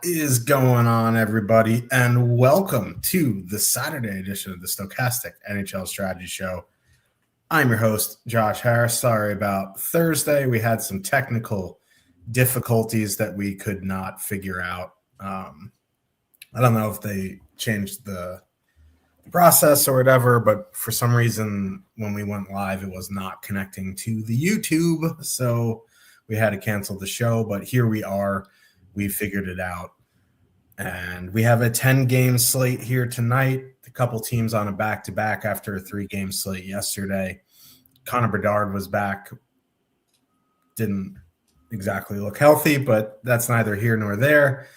Is going on, everybody, and welcome to the Saturday edition of the Stokastic NHL Strategy Show. I'm your host, Josh Harris. Sorry about Thursday. We had some technical difficulties that we could not figure out. I don't know if they changed the process or whatever, but for some reason, when we went live, it was not connecting to the YouTube, so we had to cancel the show, but here we are. We figured it out. And we have a 10-game slate here tonight. A couple teams on a back-to-back after a 3-game slate yesterday. Connor Bedard was back. Didn't exactly look healthy, but that's neither here nor there.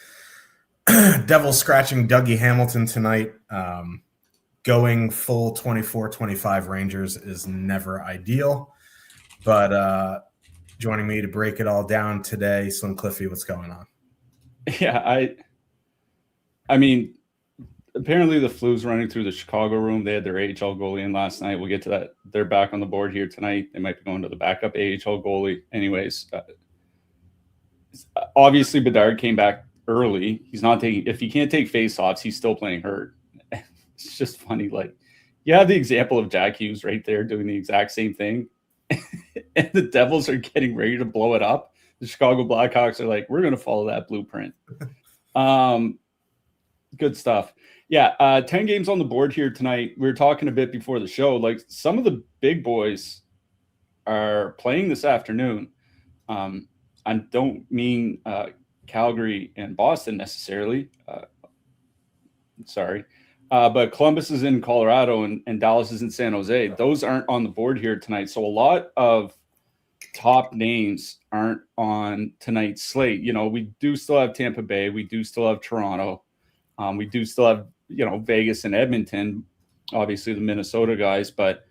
Devils scratching Dougie Hamilton tonight. Going full 24-25 Rangers is never ideal. But joining me to break it all down today, Slim Cliffy, what's going on? Yeah, I mean, apparently the flu's running through the Chicago room. They had their AHL goalie in last night. We'll get to that. They're back on the board here tonight. They might be going to the backup AHL goalie. Anyways, obviously Bedard came back early. He's not taking – if he can't take face-offs, he's still playing hurt. It's just funny. Like, you have the example of Jack Hughes right there doing the exact same thing, and the Devils are getting ready to blow it up. The Chicago Blackhawks are like, we're going to follow that blueprint. Good stuff. Yeah, 10 games on the board here tonight. We were talking a bit before the show. Like, some of the big boys are playing this afternoon. I don't mean Calgary and Boston necessarily. But Columbus is in Colorado and Dallas is in San Jose. Those aren't on the board here tonight. So a lot of top names aren't on tonight's slate. You know, we do still have Tampa Bay. We do still have Toronto. We do still have, Vegas and Edmonton, obviously the Minnesota guys. But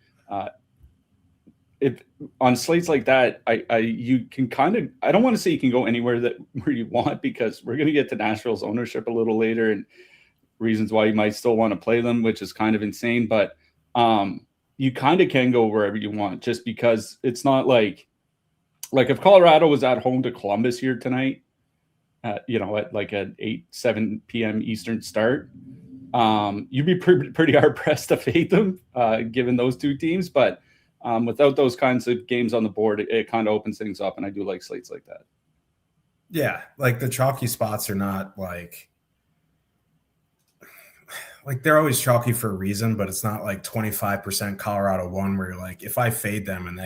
if on slates like that, you can kind of, I don't want to say you can go anywhere where you want, because we're going to get to Nashville's ownership a little later and reasons why you might still want to play them, which is kind of insane. But you kind of can go wherever you want, just because it's not like if Colorado was at home to Columbus here tonight, at like an 7 p.m. Eastern start, you'd be pretty hard pressed to fade them, given those two teams. But without those kinds of games on the board, it kind of opens things up, and I do like slates like that. Yeah, like the chalky spots are not like they're always chalky for a reason, but it's not like 25% Colorado 1 where you're like, if I fade them and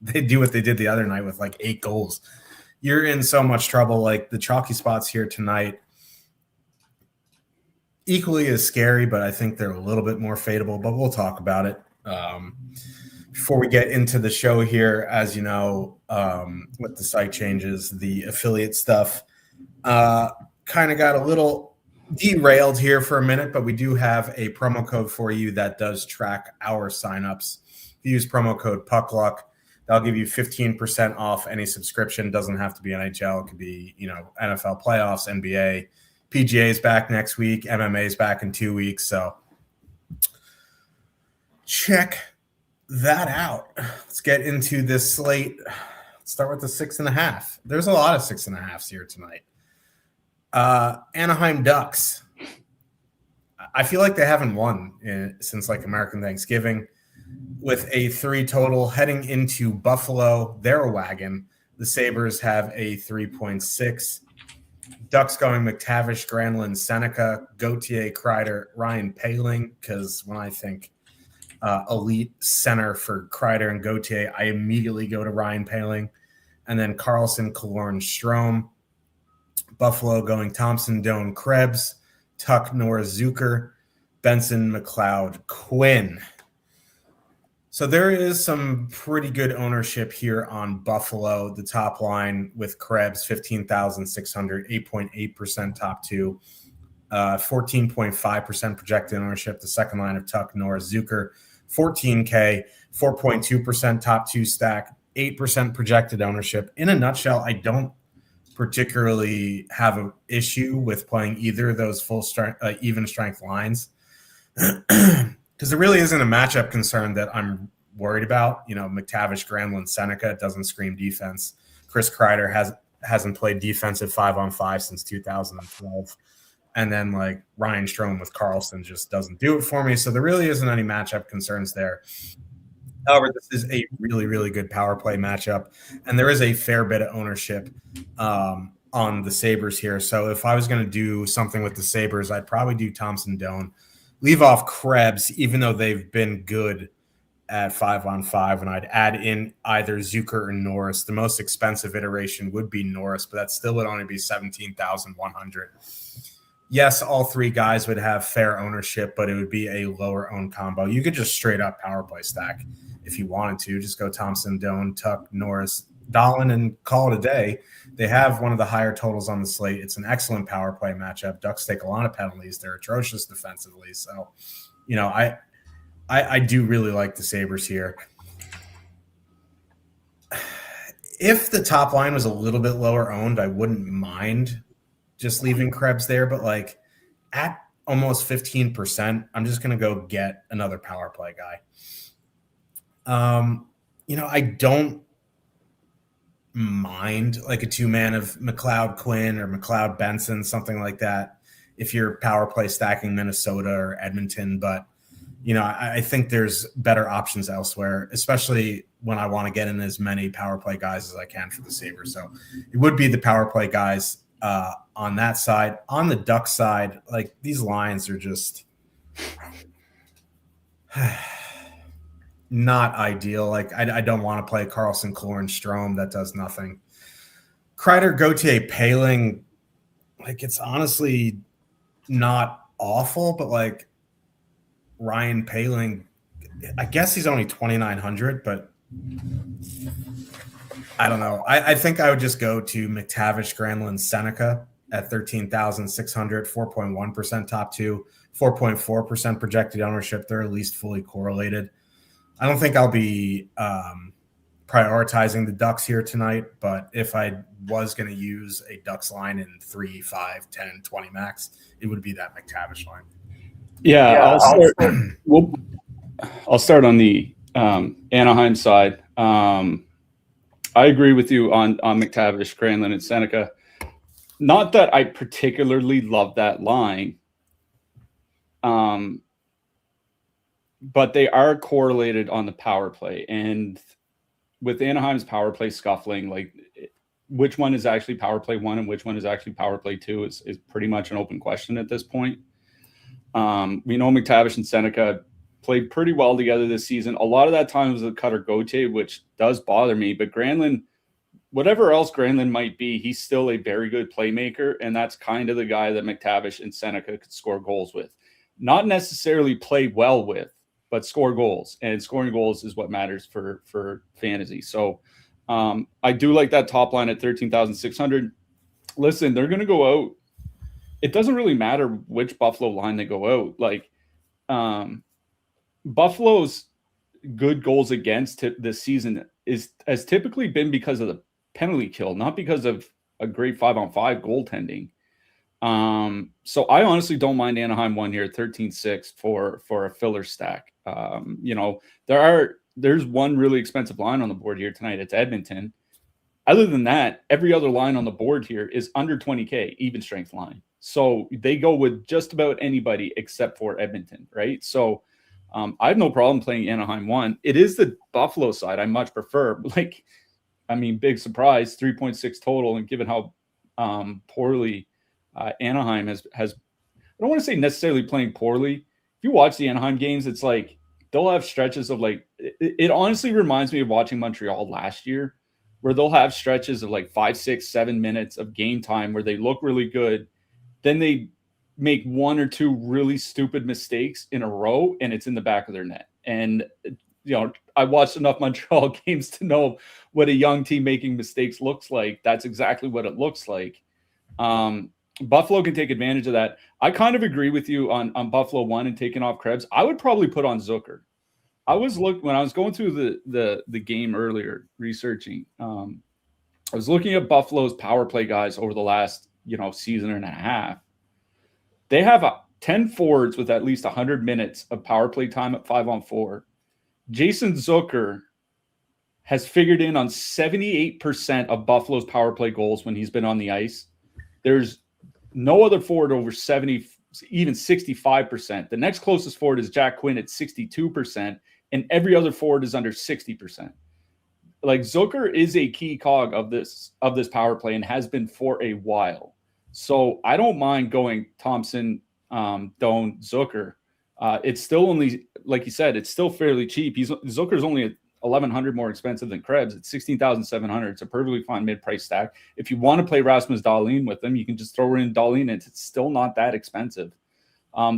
they do what they did the other night with like 8 goals, you're in so much trouble. Like the chalky spots here tonight, equally as scary, but I think they're a little bit more fadeable, but we'll talk about it. Before we get into the show here, as you know, with the site changes, the affiliate stuff kind of got a little derailed here for a minute, but we do have a promo code for you that does track our signups. If you use promo code PUCKLUCK, that'll give you 15% off any subscription. Doesn't have to be NHL. It could be, NFL playoffs, NBA, PGA's back next week, MMA's back in 2 weeks. So check that out. Let's get into this slate. Let's start with the 6.5. There's a lot of 6.5s here tonight. Anaheim Ducks. I feel like they haven't won since like American Thanksgiving, with a 3 total heading into Buffalo. They're a wagon. The Sabres have a 3.6. Ducks going McTavish, Granlund, Seneca, Gauthier, Kreider, Ryan Poehling, because when I think elite center for Kreider and Gauthier, I immediately go to Ryan Poehling. And then Carlson, Killorn, Strome. Buffalo going Thompson, Doan, Krebs, Tuck, Norris, Zucker, Benson, McLeod, Quinn. So there is some pretty good ownership here on Buffalo. The top line with Krebs, 15,600, 8.8% top 2, 14.5% projected ownership. The second line of Tuck, Norris, Zucker, 14K, 4.2% top 2 stack, 8% projected ownership. In a nutshell, I don't particularly have an issue with playing either of those full strength, even strength lines, because there really isn't a matchup concern that I'm worried about. McTavish, Granlund, Seneca, it doesn't scream defense. Chris Kreider hasn't played defensive 5-on-5 since 2012. And then like Ryan Strome with Carlson just doesn't do it for me. So there really isn't any matchup concerns there. However, this is a really, really good power play matchup, and there is a fair bit of ownership on the Sabres here. So if I was going to do something with the Sabres, I'd probably do Thompson Doan, leave off Krebs, even though they've been good at 5-on-5, and I'd add in either Zucker or Norris. The most expensive iteration would be Norris, but that still would only be $17,100. Yes, all three guys would have fair ownership, but it would be a lower owned combo. You could just straight up power play stack if you wanted to. Just go Thompson, Doan, Tuck, Norris, Dahlin, and call it a day. They have one of the higher totals on the slate. It's an excellent power play matchup. Ducks take a lot of penalties. They're atrocious defensively. So, you know, I do really like the Sabres here. If the top line was a little bit lower owned, I wouldn't mind just leaving Krebs there, but like at almost 15%, I'm just going to go get another power play guy. You know, I don't mind like a two-man of McLeod Quinn or McLeod Benson, something like that, if you're power play stacking Minnesota or Edmonton. But, you know, I think there's better options elsewhere, especially when I want to get in as many power play guys as I can for the Sabres. So it would be the power play guys on that side. On the Duck side, like these lines are just not ideal. Like I don't want to play Carlson, Chlorine, Strome. That does nothing. Kreider, Gauthier, Paling, like it's honestly not awful, but like Ryan Paling, I guess he's only 2,900, but I don't know. I think I would just go to McTavish, Granlund, Seneca at 13,600, 4.1% top two, 4.4% projected ownership. They're at least fully correlated. I don't think I'll be prioritizing the Ducks here tonight, but if I was going to use a Ducks line in 3, 5, 10, 20 max, it would be that McTavish line. Yeah, I'll start on the Anaheim side. I agree with you on McTavish, Granlund, and Seneca. Not that I particularly love that line, but they are correlated on the power play. And with Anaheim's power play scuffling, like which one is actually power play 1 and which one is actually power play 2 is pretty much an open question at this point. We know McTavish and Seneca played pretty well together this season. A lot of that time was the Cutter Gauthier, which does bother me. But Granlund, whatever else Granlund might be, he's still a very good playmaker, and that's kind of the guy that McTavish and Seneca could score goals with. Not necessarily play well with, but score goals. And scoring goals is what matters for fantasy. So I do like that top line at 13,600. Listen, they're going to go out. It doesn't really matter which Buffalo line they go out. Like Buffalo's good goals against this season has typically been because of the penalty kill, not because of a great 5-on-5 goaltending. So I honestly don't mind Anaheim 1 here, 13.6 for a filler stack. You know, there's one really expensive line on the board here tonight. It's Edmonton. Other than that, every other line on the board here is under 20K, even strength line. So they go with just about anybody except for Edmonton, right? So I have no problem playing Anaheim 1. It is the Buffalo side I much prefer. Like, I mean, big surprise, 3.6 total, and given how poorly Anaheim has, I don't want to say necessarily playing poorly. If you watch the Anaheim games, it's like they'll have stretches of like, it honestly reminds me of watching Montreal last year, where they'll have stretches of like 5, 6, 7 minutes of game time where they look really good. Then they make 1 or 2 really stupid mistakes in a row, and it's in the back of their net. And, you know, I watched enough Montreal games to know what a young team making mistakes looks like. That's exactly what it looks like. Buffalo can take advantage of that. I kind of agree with you on Buffalo 1 and taking off Krebs. I would probably put on Zucker. When I was going through the game earlier, researching, I was looking at Buffalo's power play guys over the last, season and a half. They have 10 forwards with at least 100 minutes of power play time at 5-on-4. Jason Zucker has figured in on 78% of Buffalo's power play goals when he's been on the ice. There's no other forward over 70, even 65%. The next closest forward is Jack Quinn at 62%, and every other forward is under 60%. Like, Zucker is a key cog of this power play and has been for a while. So I don't mind going Thompson, Doan, Zucker. It's still only, like you said, it's still fairly cheap. Zucker's only $1,100 more expensive than Krebs. It's $16,700. It's a perfectly fine mid-price stack. If you want to play Rasmus Dahlin with them, you can just throw in Dahlin, and it's still not that expensive.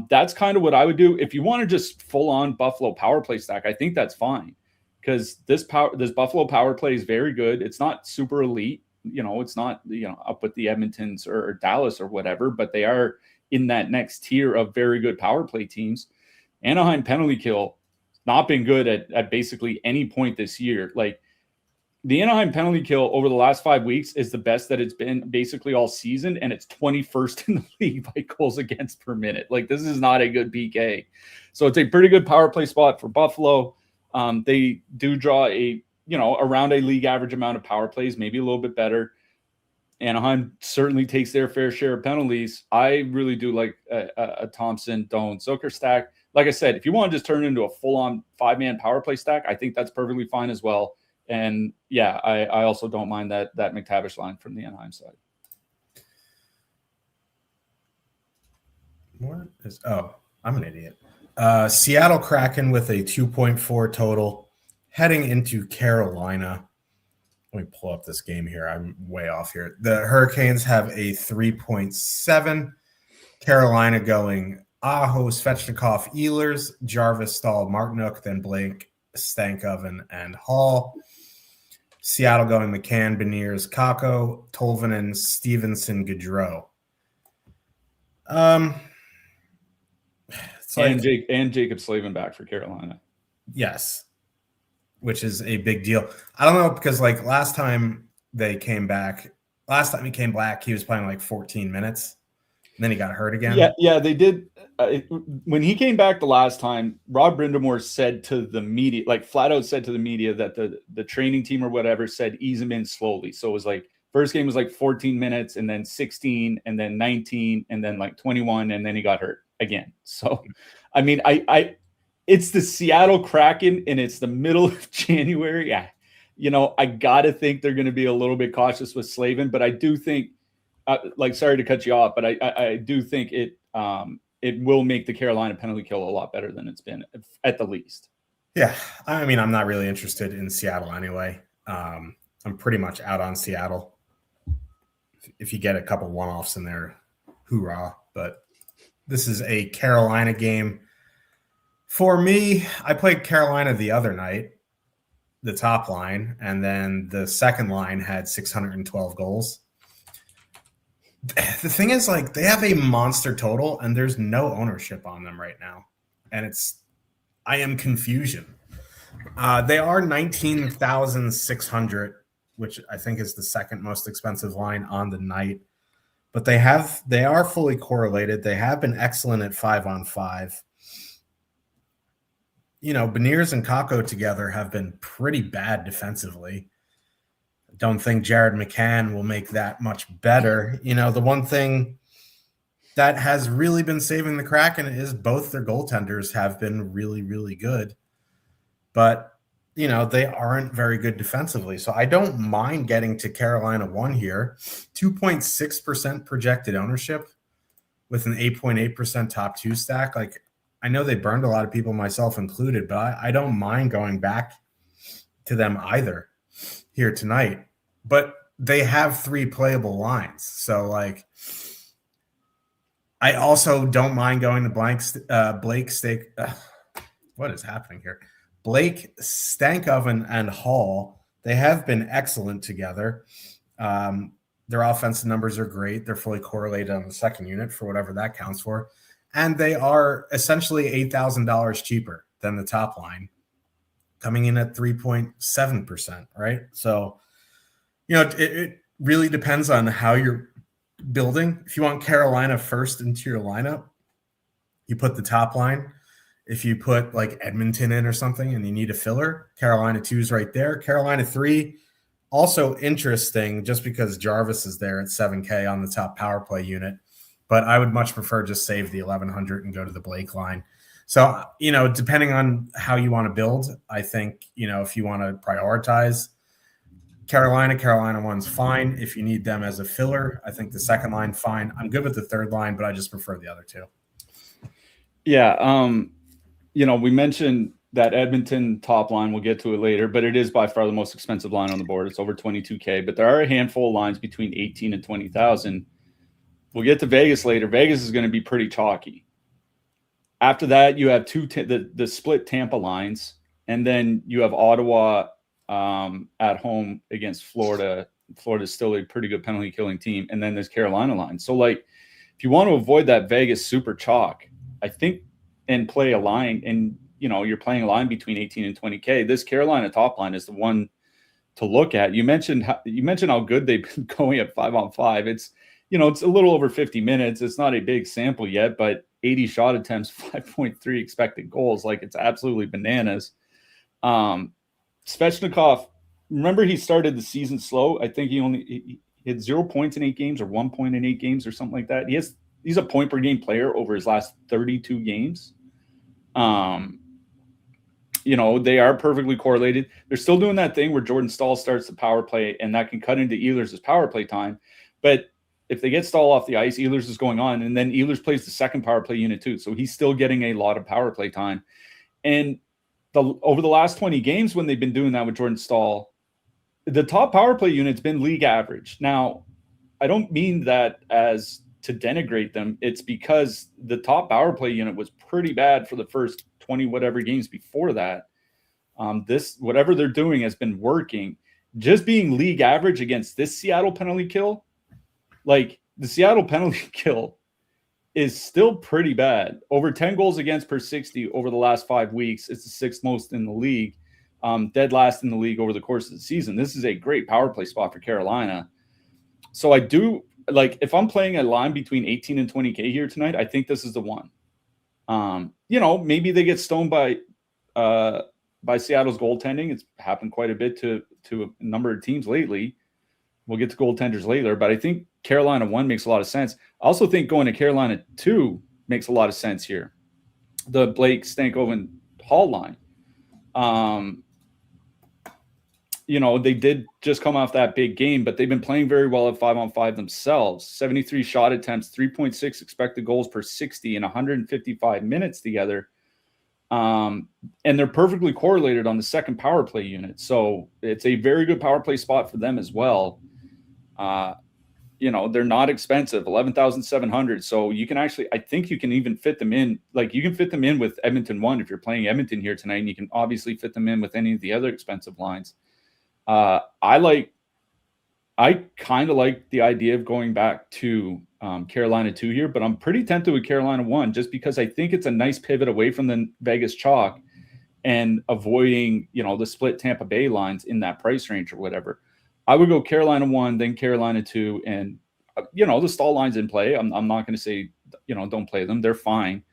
That's kind of what I would do. If you want to just full-on Buffalo power play stack, I think that's fine, because this Buffalo power play is very good. It's not super elite. It's not up with the Edmontons or Dallas or whatever, but they are in that next tier of very good power play teams. Anaheim penalty kill not been good at basically any point this year. Like, the Anaheim penalty kill over the last 5 weeks is the best that it's been basically all season, and it's 21st in the league by goals against per minute. Like, this is not a good PK. So it's a pretty good power play spot for Buffalo. They do draw around a league average amount of power plays, maybe a little bit better. Anaheim certainly takes their fair share of penalties. I really do like a Thompson, Doan, Zucker stack. Like I said, if you want to just turn it into a full-on 5-man power play stack, I think that's perfectly fine as well. And yeah, I also don't mind that McTavish line from the Anaheim side. I'm an idiot. Seattle Kraken with a 2.4 total heading into Carolina. Let me pull up this game here. I'm way off here. The Hurricanes have a 3.7. Carolina going Aho, Svechnikov, Ehlers, Jarvis, Stahl, Martinook, then Blake, Stankoven, and Hall. Seattle going McCann, Beniers, Kakko, Tolvanen, Stevenson, Gaudreau. And Jacob Slavin back for Carolina. Yes, which is a big deal. I don't know, because like last time he came back, he was playing like 14 minutes. And then he got hurt again. Yeah, they did. When he came back the last time, Rob Brindamore said to the media, like flat out said to the media, that the training team or whatever said ease him in slowly. So it was like, first game was like 14 minutes, and then 16, and then 19, and then like 21, and then he got hurt again. So, I mean, it's the Seattle Kraken, and it's the middle of January. I got to think they're going to be a little bit cautious with Slavin, but I do think, sorry to cut you off, but I do think it will make the Carolina penalty kill a lot better than it's been, at the least. Yeah, I mean, I'm not really interested in Seattle anyway. I'm pretty much out on Seattle. If you get a couple one-offs in there, hoorah. But this is a Carolina game. For me, I played Carolina the other night, the top line, and then the second line had 612 goals. The thing is, like, they have a monster total, and there's no ownership on them right now. And I am confusion. They are 19,600, which I think is the second most expensive line on the night. But they are fully correlated. They have been excellent at 5-on-5. Beniers and Kakko together have been pretty bad defensively. Don't think Jared McCann will make that much better. The one thing that has really been saving the Kraken is both their goaltenders have been really, really good. But, they aren't very good defensively. So I don't mind getting to Carolina 1 here. 2.6% projected ownership with an 8.8% top 2 stack. Like, I know they burned a lot of people, myself included, but I don't mind going back to them either here tonight. But they have 3 playable lines. So, like, I also don't mind going to Blake what is happening here? Blake, Stankoven, and Hall. They have been excellent together. Their offensive numbers are great. They're fully correlated on the second unit for whatever that counts for. And they are essentially $8,000 cheaper than the top line, coming in at 3.7%, right? So, it really depends on how you're building. If you want Carolina first into your lineup, you put the top line if you put like Edmonton in or something and you need a filler, Carolina 2 is right there. Carolina 3, also interesting just because Jarvis is there at 7K on the top power play unit. But I would much prefer just save the 1100 and go to the Blake line. So, depending on how you want to build, I think, if you want to prioritize Carolina 1's fine. If you need them as a filler, I think the second line, fine. I'm good with the third line, but I just prefer the other two. Yeah. We mentioned that Edmonton top line, we'll get to it later, but it is by far the most expensive line on the board. It's over 22K, but there are a handful of lines between 18 and 20,000. We'll get to Vegas later. Vegas is going to be pretty chalky. After that, you have the split Tampa lines, and then you have Ottawa at home against Florida. Florida's still a pretty good penalty killing team, and then there's Carolina line. So, if you want to avoid that Vegas super chalk, I think, and play a line, and you're playing a line between 18 and 20K, this Carolina top line is the one to look at. You mentioned how good they've been going at 5-on-5. It's it's a little over 50 minutes. It's not a big sample yet, but 80 shot attempts, 5.3 expected goals. It's absolutely bananas. Svechnikov, remember he started the season slow. I think he had 0 points in 8 games or 1 point in 8 games or something like that. He's a point per game player over his last 32 games. They are perfectly correlated. They're still doing that thing where Jordan Staal starts the power play, and that can cut into Ehlers' power play time. But if they get Staal off the ice, Ehlers is going on, and then Ehlers plays the second power play unit too. So he's still getting a lot of power play time. And over the last 20 games when they've been doing that with Jordan Staal, the top power play unit's been league average. Now, I don't mean that as to denigrate them. It's because the top power play unit was pretty bad for the first 20 whatever games before that. Whatever they're doing has been working. Just being league average against this Seattle penalty kill, the Seattle penalty kill is still pretty bad. Over 10 goals against per 60 over the last 5 weeks. It's the sixth most in the league. Dead last in the league over the course of the season. This is a great power play spot for Carolina. So I do, if I'm playing a line between 18 and 20K here tonight, I think this is the one. Maybe they get stoned by Seattle's goaltending. It's happened quite a bit to a number of teams lately. We'll get to goaltenders later, but I think Carolina 1 makes a lot of sense. I also think going to Carolina 2 makes a lot of sense here. The Blake, Stankoven, Hall line. They did just come off that big game, but they've been playing very well at 5-on-5 themselves. 73 shot attempts, 3.6 expected goals per 60 in 155 minutes together. And they're perfectly correlated on the second power play unit. So it's a very good power play spot for them as well. They're not expensive, 11,700. So you can actually, I think you can even fit them in. You can fit them in with Edmonton 1 if you're playing Edmonton here tonight, and you can obviously fit them in with any of the other expensive lines. I kind of like the idea of going back to Carolina 2 here, but I'm pretty tempted with Carolina 1 just because I think it's a nice pivot away from the Vegas chalk and avoiding, the split Tampa Bay lines in that price range or whatever. I would go Carolina 1, then Carolina 2, and, the Staal lines in play. I'm not going to say, don't play them. They're fine.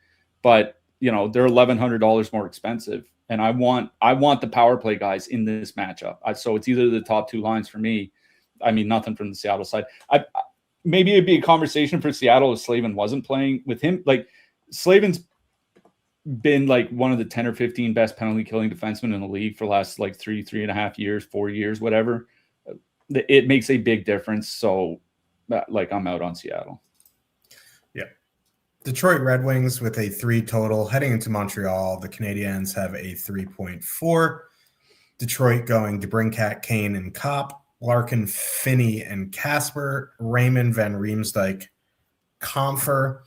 But, they're $1,100 more expensive. And I want the power play guys in this matchup. So it's either the top 2 lines for me. I mean, nothing from the Seattle side. Maybe it'd be a conversation for Seattle if Slavin wasn't playing with him. Slavin's been one of the 10 or 15 best penalty killing defensemen in the league for the last 3.5 years, 4 years, whatever. It makes a big difference. So I'm out on Seattle. Yeah. Detroit Red Wings with a 3 total heading into Montreal. The Canadiens have a 3.4. Detroit going DeBrincat, Kane, and Kopp. Larkin, Finney, and Casper. Raymond, Van Riemsdyk, Comfer.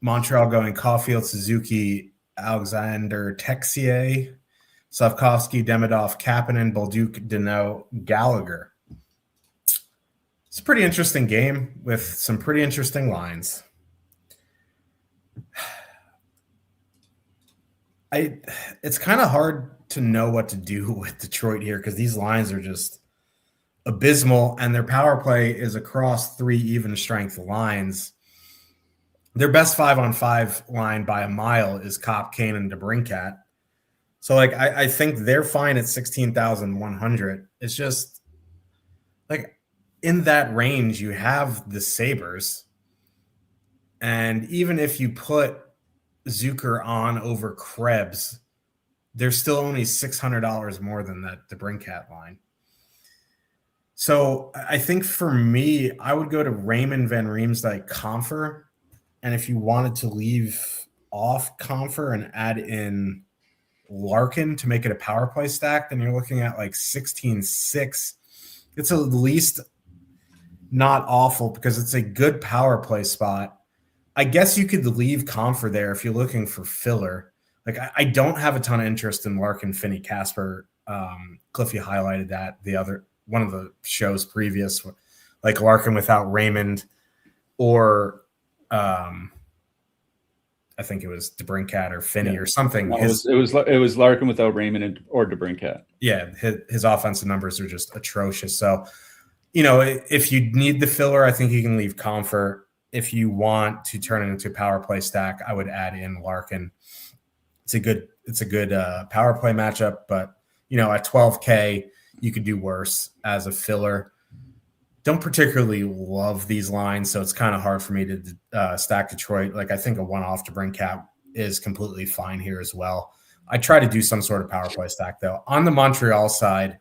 Montreal going Caulfield, Suzuki, Alexander Texier. Slavkovsky, Demidov, Kapanen, Bolduc, Deneau, Gallagher. It's a pretty interesting game with some pretty interesting lines. It's kind of hard to know what to do with Detroit here because these lines are just abysmal, and their power play is across 3 even strength lines. Their best 5-on-5 line by a mile is Cop, Kane, and DeBrincat. So, like, I think they're fine at 16,100. It's just like in that range, you have the Sabres. And even if you put Zucker on over Krebs, they're still only $600 more than that DeBrincat line. So I think for me, I would go to Raymond Van Riemsdyk Comfer. And if you wanted to leave off Comfer and add in Larkin to make it a power play stack, then you're looking at like 16.6. It's at least not awful because it's a good power play spot. I guess you could leave Comfer there if you're looking for filler. Like I don't have a ton of interest in Larkin, Finney, Casper. Cliffy highlighted that one of the shows previous, like Larkin without Raymond, or I think it was DeBrincat or Finney or something. No, it was Larkin without Raymond or DeBrincat. Yeah, his offensive numbers are just atrocious. So, if you need the filler, I think you can leave Comfort. If you want to turn it into a power play stack, I would add in Larkin. It's a good power play matchup, but at 12K, you could do worse as a filler. Don't particularly love these lines, so it's kind of hard for me to stack Detroit. Like I think a one-off DeBrincat is completely fine here as well. I try to do some sort of power play stack though. On the Montreal side,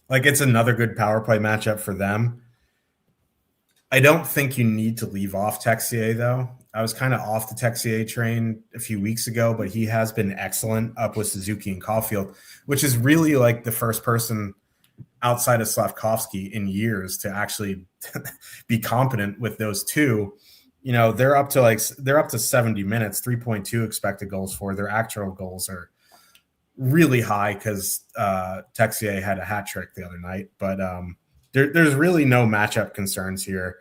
like it's another good power play matchup for them. I don't think you need to leave off Texier though. I was kind of off the Texier train a few weeks ago, but he has been excellent up with Suzuki and Caulfield, which is really like the first person outside of Slafkovsky in years to actually be competent with those two. They're up to 70 minutes, 3.2 expected goals for. Their actual goals are really high because Texier had a hat trick the other night. But there's really no matchup concerns here.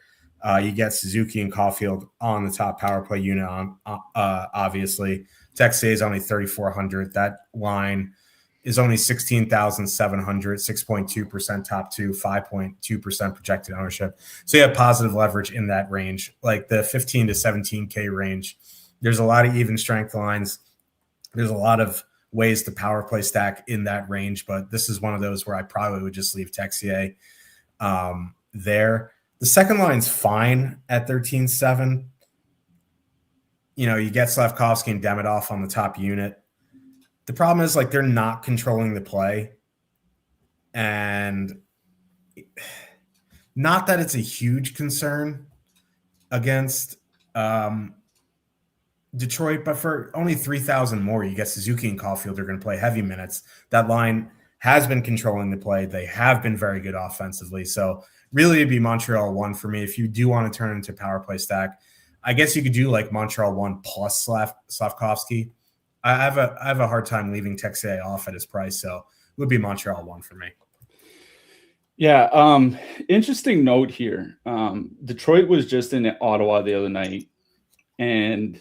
You get Suzuki and Caulfield on the top power play unit. Obviously, Texier is only 3,400. That line is only 16,700, 6.2% top two, 5.2% projected ownership. So you have positive leverage in that range, like the 15 to 17K range. There's a lot of even strength lines. There's a lot of ways to power play stack in that range, but this is one of those where I probably would just leave Texier there. The second line's fine at 13.7. You get Slafkovsky and Demidov on the top unit. The problem is, like, they're not controlling the play. And not that it's a huge concern against Detroit, but for only 3,000 more, you get Suzuki and Caulfield are going to play heavy minutes. That line has been controlling the play. They have been very good offensively. So really it'd be Montreal 1 for me. If you do want to turn into power play stack, I guess you could do like Montreal 1 plus Slafkovsky. I have a hard time leaving Texier off at his price, so it would be Montreal 1 for me. Yeah, interesting note here. Detroit was just in Ottawa the other night and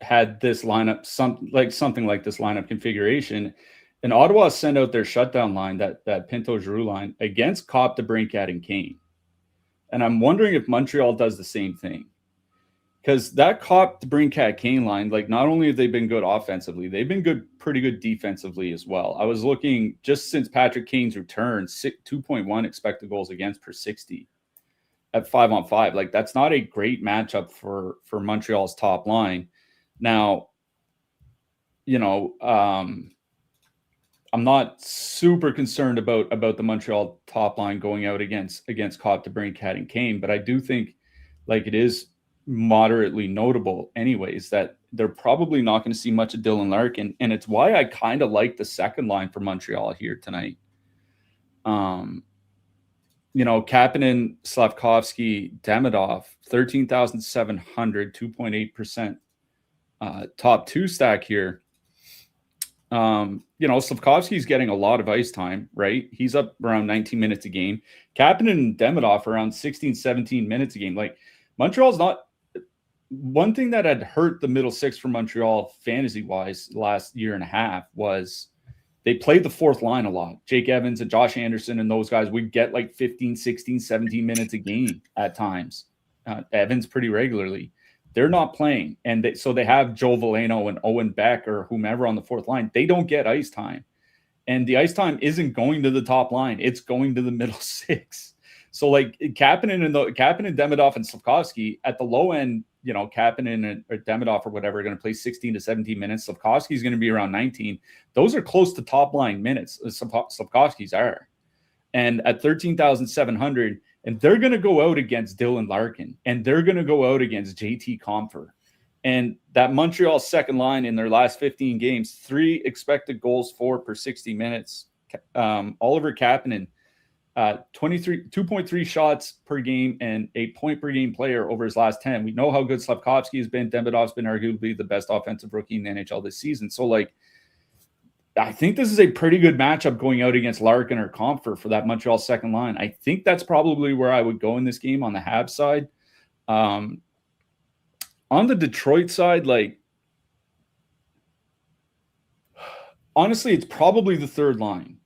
had this lineup, something like this lineup configuration. And Ottawa sent out their shutdown line, that Pinto-Giroux line, against Kopp, DeBrincat, and Kane. And I'm wondering if Montreal does the same thing. Because that Kopp, DeBrincat, Kane line, like, not only have they been good offensively, they've been pretty good defensively as well. I was looking just since Patrick Kane's return, 2.1 expected goals against per 60 at 5-on-5. Like, that's not a great matchup for Montreal's top line. Now, I'm not super concerned about the Montreal top line going out against Kopp, DeBrincat, and Kane, but I do think, like, it is moderately notable anyways that they're probably not going to see much of Dylan Larkin, and it's why I kind of like the second line for Montreal here tonight. Kapanen, Slafkovsky, Demidov, 13,700, 2.8% top two stack here. Slafkovsky's getting a lot of ice time, right? He's up around 19 minutes a game. Kapanen and Demidov around 16, 17 minutes a game. Like, Montreal's not one thing that had hurt the middle six for Montreal fantasy-wise last year and a half was they played the fourth line a lot. Jake Evans and Josh Anderson and those guys would get like 15, 16, 17 minutes a game at times. Evans pretty regularly. They're not playing. And so they have Joe Veleno and Owen Beck or whomever on the fourth line. They don't get ice time. And the ice time isn't going to the top line. It's going to the middle six. So like Kapanen and Demidov and Slafkovsky at the low end, Kapanen or Demidov or whatever are going to play 16 to 17 minutes. Slafkovsky is going to be around 19. Those are close to top line minutes. Slafkovsky's are. And at 13,700, and they're going to go out against Dylan Larkin, and they're going to go out against JT Compher. And that Montreal second line in their last 15 games, 3 expected goals for per 60 minutes. Oliver Kapanen, 2.3 shots per game and a point per game player over his last 10. We know how good Slafkovsky has been. Demidov's been arguably the best offensive rookie in the NHL this season. So, like, I think this is a pretty good matchup going out against Larkin or Compher for that Montreal second line. I think that's probably where I would go in this game on the Habs side. On the Detroit side, like, honestly, it's probably the third line,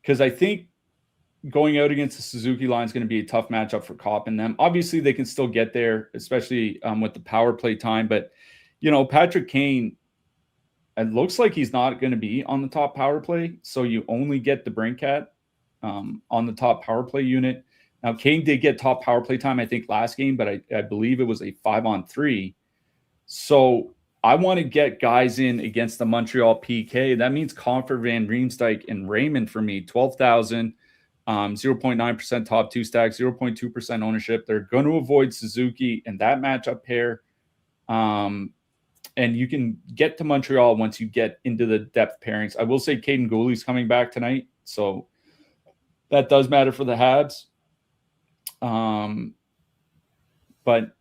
because I think going out against the Suzuki line is going to be a tough matchup for Kopp and them. Obviously, they can still get there, especially with the power play time. But, Patrick Kane, it looks like he's not going to be on the top power play. So you only get the Brinkat on the top power play unit. Now, Kane did get top power play time, I think, last game, but I believe it was a 5-on-3. So I want to get guys in against the Montreal PK. That means Compher, Van Riemsdyk, and Raymond for me. 12,000, 0.9% top 2 stack, 0.2% ownership. They're going to avoid Suzuki and that matchup pair. And you can get to Montreal once you get into the depth pairings. I will say Caden Gooley's coming back tonight, so that does matter for the Habs. But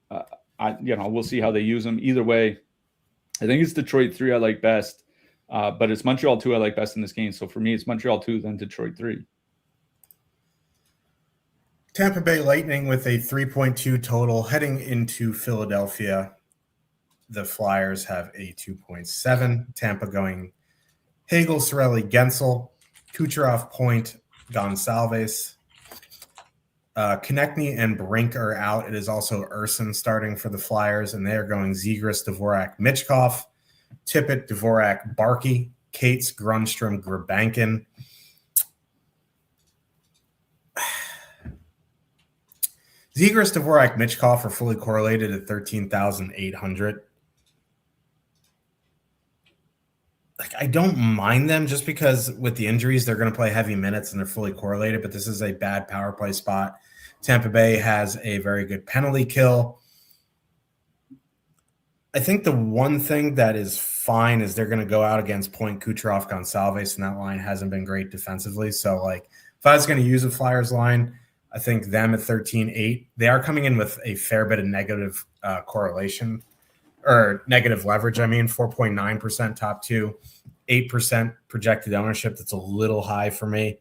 we'll see how they use them. Either way, I think it's Detroit 3 I like best, but it's Montreal 2 I like best in this game. So for me, it's Montreal 2, then Detroit 3. Tampa Bay Lightning with a 3.2 total heading into Philadelphia. The Flyers have a 2.7. Tampa going Hagel, Cirelli, Gensel, Kucherov, Point, Gonsalves. Konechny and Brink are out. It is also Urson starting for the Flyers, and they are going Zegras, Dvorak, Michkov, Tippett, Dvorak, Barkey, Cates, Grunstrom, Grabankin. Zegras, Dvorak, Michkov are fully correlated at 13,800. Like, I don't mind them just because with the injuries, they're going to play heavy minutes and they're fully correlated, but this is a bad power play spot. Tampa Bay has a very good penalty kill. I think the one thing that is fine is they're going to go out against Point, Kucherov, Gonsalves, and that line hasn't been great defensively. So, like, if I was going to use a Flyers line, I think them at 13.8. They are coming in with a fair bit of negative correlation or negative leverage. 4.9% top 2, 8% projected ownership. That's a little high for me.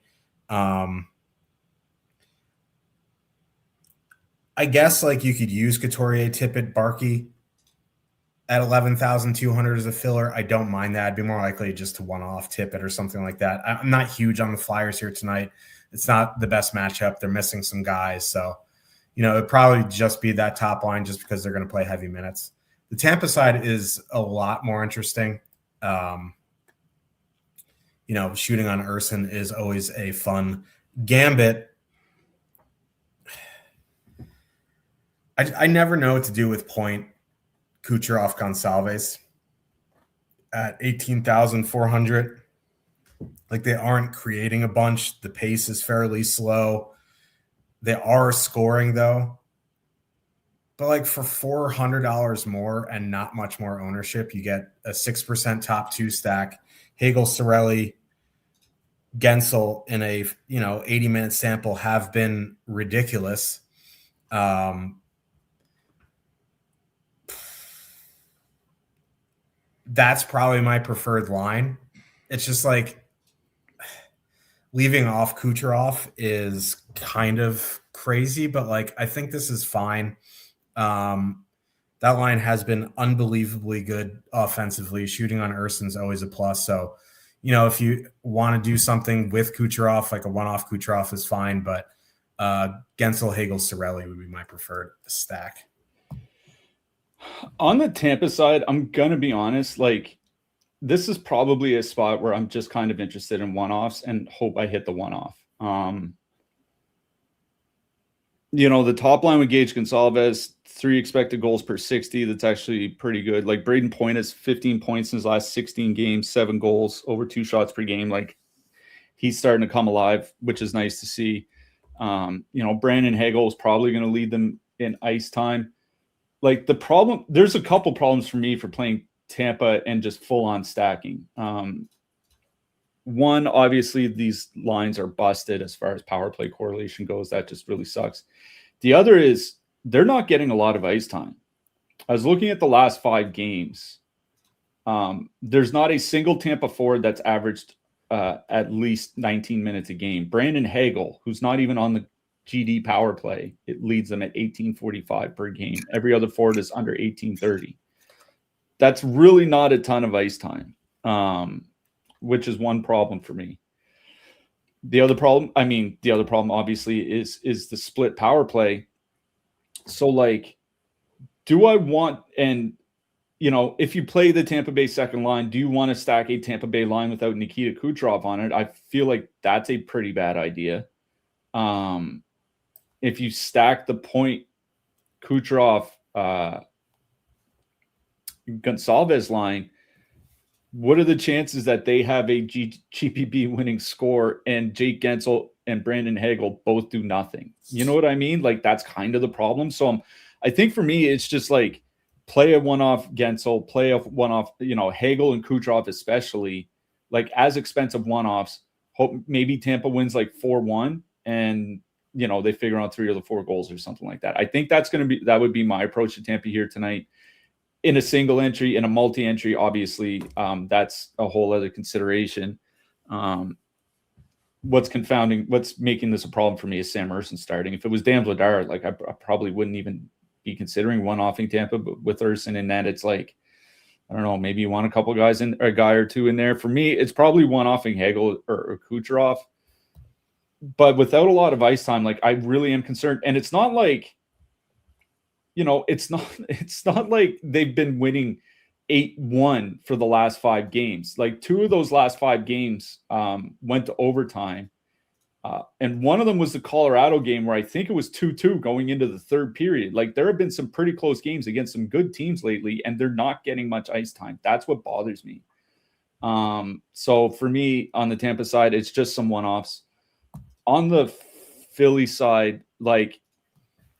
I guess like you could use Couturier, Tippett, Barkey at 11,200 as a filler. I don't mind that. I'd be more likely just to one-off Tippett or something like that. I'm not huge on the Flyers here tonight. It's not the best matchup. They're missing some guys. So, it'd probably just be that top line just because they're going to play heavy minutes. The Tampa side is a lot more interesting. Shooting on Urson is always a fun gambit. I never know what to do with Point, Kucherov, Gonsalves at 18,400. Like, they aren't creating a bunch. The pace is fairly slow. They are scoring, though. But, like, for $400 more and not much more ownership, you get a 6% top 2 stack. Hagel, Cirelli, Gensel in a 80-minute sample have been ridiculous. That's probably my preferred line. It's just like leaving off Kucherov is kind of crazy, but like I think this is fine. That line has been unbelievably good offensively. Shooting on Urson's always a plus. So, if you want to do something with Kucherov, like a one-off Kucherov is fine, but Gensel, Hagel, Cirelli would be my preferred stack. On the Tampa side, I'm going to be honest, like this is probably a spot where I'm just kind of interested in one-offs and hope I hit the one-off. The top line with Gage Gonsalves, 3 expected goals per 60. That's actually pretty good. Like Braden Point has 15 points in his last 16 games, 7 goals, over 2 shots per game. Like he's starting to come alive, which is nice to see. Brandon Hagel is probably going to lead them in ice time. Like there's a couple problems for me for playing Tampa and just full on stacking. One, obviously these lines are busted as far as power play correlation goes. That just really sucks. The other is they're not getting a lot of ice time. I was looking at the last 5 games. There's not a single Tampa forward that's averaged at least 19 minutes a game. Brandon Hagel, who's not even on the GD power play, it leads them at 18:45 per game. Every other forward is under 18:30. That's really not a ton of ice time, which is one problem for me. The other problem obviously is the split power play. So like, do I want, and if you play the Tampa Bay second line, do you want to stack a Tampa Bay line without Nikita Kucherov on it? I feel like that's a pretty bad idea. If you stack the Point Kucherov Gonsalves line, what are the chances that they have a GPP winning score and Jake Gensel and Brandon Hagel both do nothing? You know what I mean? Like that's kind of the problem. So I think for me, it's just like play a one-off Gensel, play a one-off, Hagel and Kucherov especially, like as expensive one-offs. Hope maybe Tampa wins like 4-1 and they figure out 3 of the 4 goals or something like that. I think that would be my approach to Tampa here tonight. In a single entry, in a multi-entry, obviously, that's a whole other consideration. What's making this a problem for me is Sam Ersson starting. If it was Dan Vladar, like I probably wouldn't even be considering one-offing Tampa, but with Ersson in that, it's like, I don't know, maybe you want a couple guys in, or a guy or two in there. For me, it's probably one-offing Hagel or Kucherov. But without a lot of ice time, like I really am concerned. And it's not like, it's not like they've been winning 8-1 for the last 5 games. Like 2 of those last 5 games went to overtime. And one of them was the Colorado game where I think it was 2-2 going into the 3rd period. Like there have been some pretty close games against some good teams lately, and they're not getting much ice time. That's what bothers me. So for me on the Tampa side, it's just some one-offs. On the Philly side, like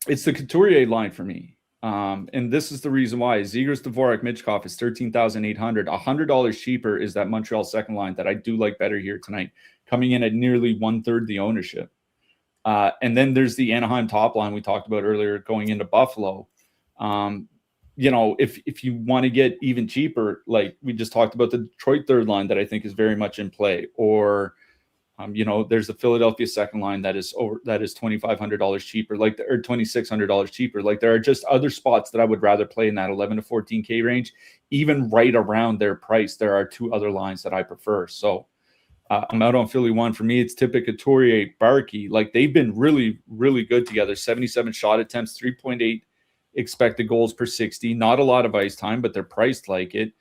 it's the Couturier line for me. And this is the reason why. Zegras, Dvorak, Michkov is $13,800. $100 cheaper is that Montreal second line that I do like better here tonight, coming in at nearly 1/3 the ownership. And then there's the Anaheim top line we talked about earlier going into Buffalo. If you want to get even cheaper, like we just talked about the Detroit third line that I think is very much in play, or there's the Philadelphia second line that is $2,500 cheaper, or $2,600 cheaper. Like there are just other spots that I would rather play in that 11 to 14K range, even right around their price. There are 2 other lines that I prefer. So I'm out on Philly 1. For me, it's Tippett, Couturier, Barkey. Like they've been really, really good together. 77 shot attempts, 3.8 expected goals per 60. Not a lot of ice time, but they're priced like it.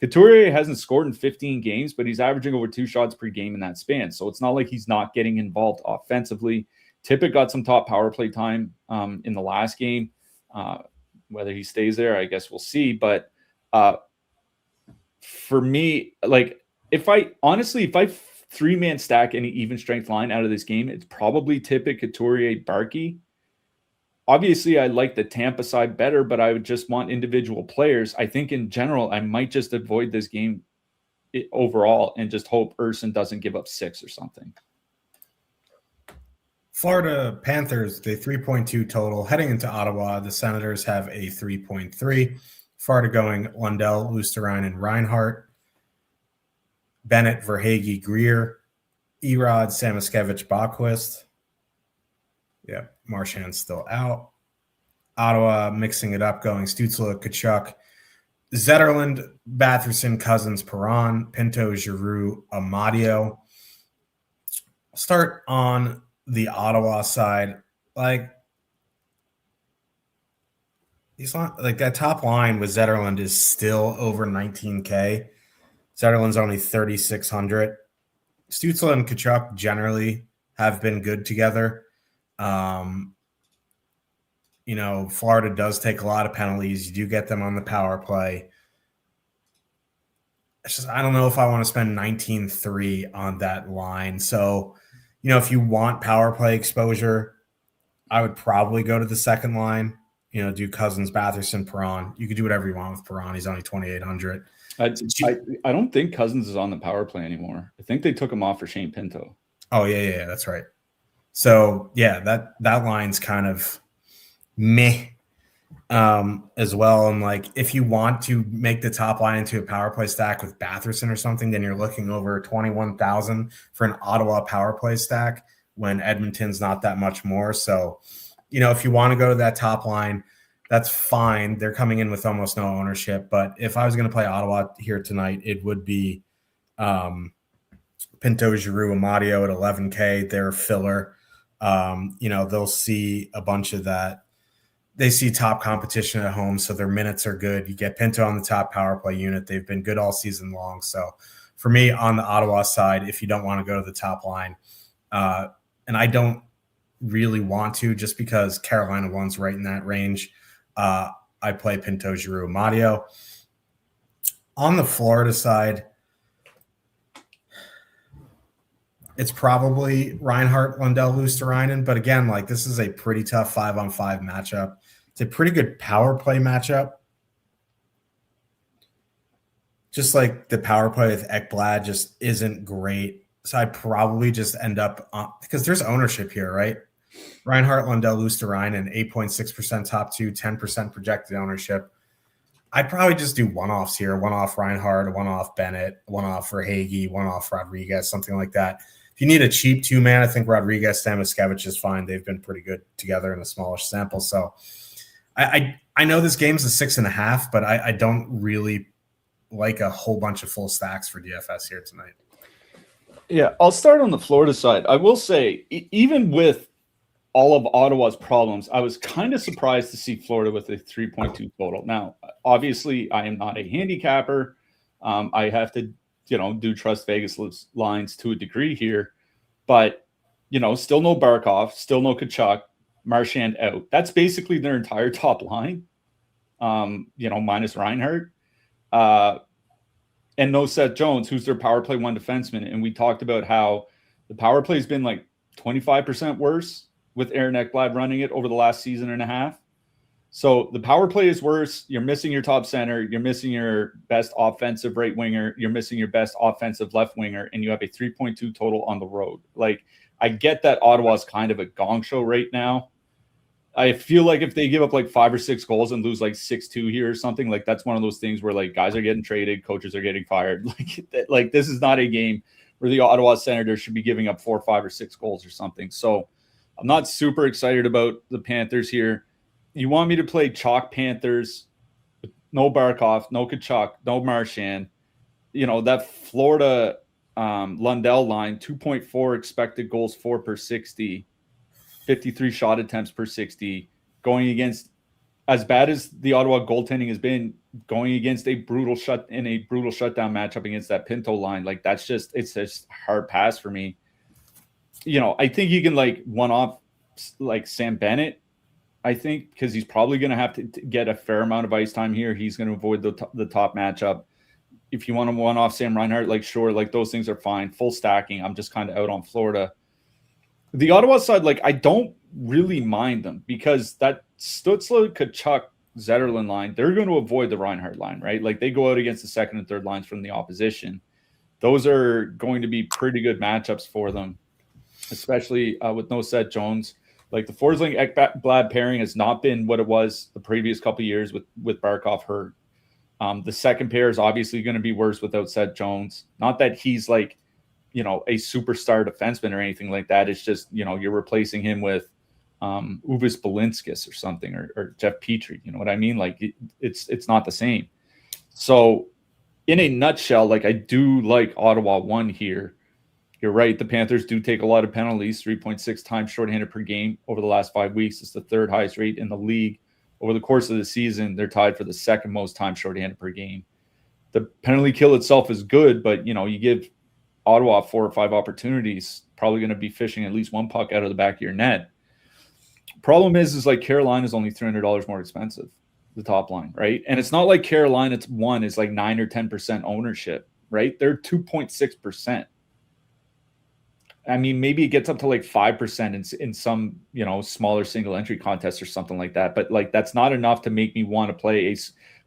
Couturier hasn't scored in 15 games, but he's averaging over 2 shots per game in that span. So it's not like he's not getting involved offensively. Tippett got some top power play time in the last game. Whether he stays there, I guess we'll see. But for me, like if I 3-man stack any even strength line out of this game, it's probably Tippett, Couturier, Barkey. Obviously, I like the Tampa side better, but I would just want individual players. I think in general, I might just avoid this game overall and just hope Ersson doesn't give up 6 or something. Florida Panthers, they 3.2 total. Heading into Ottawa, the Senators have a 3.3. Florida going Lundell, Lusterine, and Reinhart. Bennett, Verhaeghe, Greer. Erod, Samoskevich, Bachquist. Yeah, Marchand's still out. Ottawa mixing it up, going Stützle, Kachuk, Zetterlund, Batherson, Cousins, Perron, Pinto, Giroux, Amadio. Start on the Ottawa side, like he's not like that top line with Zetterlund is still over 19K. Zetterlund's only 3,600. Stützle and Tkachuk generally have been good together. Florida does take a lot of penalties. You do get them on the power play. It's just, I don't know if I want to spend 19.3 on that line. So, if you want power play exposure, I would probably go to the second line. Do Cousins, Batherson, Perron. You could do whatever you want with Perron. He's only 2,800. I don't think Cousins is on the power play anymore. I think they took him off for Shane Pinto. Oh, yeah, that's right. So, yeah, that line's kind of meh as well. And, like, if you want to make the top line into a power play stack with Batherson or something, then you're looking over 21,000 for an Ottawa power play stack when Edmonton's not that much more. So, if you want to go to that top line, that's fine. They're coming in with almost no ownership. But if I was going to play Ottawa here tonight, it would be Pinto, Giroux, Amadio at 11K. They're filler. They'll see a bunch of that. They see top competition at home, so their minutes are good. You get Pinto on the top power play unit. They've been good all season long. So for me, on the Ottawa side, if you don't want to go to the top line, and I don't really want to just because Carolina one's right in that range, I play Pinto, Giroux, Amadio. On the Florida side, it's probably Reinhart, Lundell, Luosterainen. But again, like this is a pretty tough 5-on-5 matchup. It's a pretty good power play matchup. Just like the power play with Ekblad just isn't great. So I'd probably just end up because there's ownership here, right? Reinhart, Lundell, Luosterainen, 8.6% top two, 10% projected ownership. I'd probably just do one-offs here, one-off Reinhart, one-off Bennett, one-off Verhaeghe, one-off Rodriguez, something like that. If you need a cheap two-man, I think Rodriguez, Stanislavski is fine. They've been pretty good together in a smallish sample. So I know this game's a 6.5, but I don't really like a whole bunch of full stacks for DFS here tonight. Yeah, I'll start on the Florida side. I will say, even with all of Ottawa's problems, I was kind of surprised to see Florida with a 3.2 total. Now, obviously, I am not a handicapper. I have to, do trust Vegas lines to a degree here. But, still no Barkov, still no Tkachuk, Marchand out. That's basically their entire top line, minus Reinhart. And no Seth Jones, who's their power play one defenseman. And we talked about how the power play has been like 25% worse with Aaron Ekblad running it over the last season and a half. So the power play is worse. You're missing your top center. You're missing your best offensive right winger. You're missing your best offensive left winger. And you have a 3.2 total on the road. Like, I get that Ottawa's kind of a gong show right now. I feel like if they give up like 5 or 6 goals and lose like 6-2 here or something, like that's one of those things where like guys are getting traded, coaches are getting fired. Like this is not a game where the Ottawa Senators should be giving up 4, 5, or 6 goals or something. So I'm not super excited about the Panthers here. You want me to play chalk Panthers, no Barkov, no Tkachuk, no Marchand. That Florida Lundell line, 2.4 expected goals for per 60. 53 shot attempts per 60, going against, as bad as the Ottawa goaltending has been, going against a brutal shutdown matchup against that Pinto line. Like it's just a hard pass for me. I think you can like one off like Sam Bennett, I think, because he's probably going to have to get a fair amount of ice time here. He's going to avoid the top matchup. If you want to one off Sam Reinhart, like sure, like those things are fine. Full stacking, I'm just kind of out on Florida. The Ottawa side, like, I don't really mind them because that Stützle, Tkachuk, Zetterlund line, they're going to avoid the Reinhart line, right? Like, they go out against the second and third lines from the opposition. Those are going to be pretty good matchups for them, especially with no Seth Jones. Like, the Forsling-Ekblad pairing has not been what it was the previous couple of years with Barkov hurt. The second pair is obviously going to be worse without Seth Jones. Not that he's, like, a superstar defenseman or anything like that. It's just, you're replacing him with Uvis Balinskis or something, or Jeff Petrie. You know what I mean? Like it's not the same. So in a nutshell, like I do like Ottawa 1 here. You're right. The Panthers do take a lot of penalties, 3.6 times shorthanded per game over the last 5 weeks. It's the third highest rate in the league. Over the course of the season, they're tied for the second most time shorthanded per game. The penalty kill itself is good, but you give Ottawa 4 or 5 opportunities, probably going to be fishing at least one puck out of the back of your net. Problem is like Carolina is only $300 more expensive, the top line, right? And it's not like Carolina's one is like 9 or 10% ownership, right? They're 2.6%. I mean, maybe it gets up to like 5% in some, smaller single entry contests or something like that. But like, that's not enough to make me want to play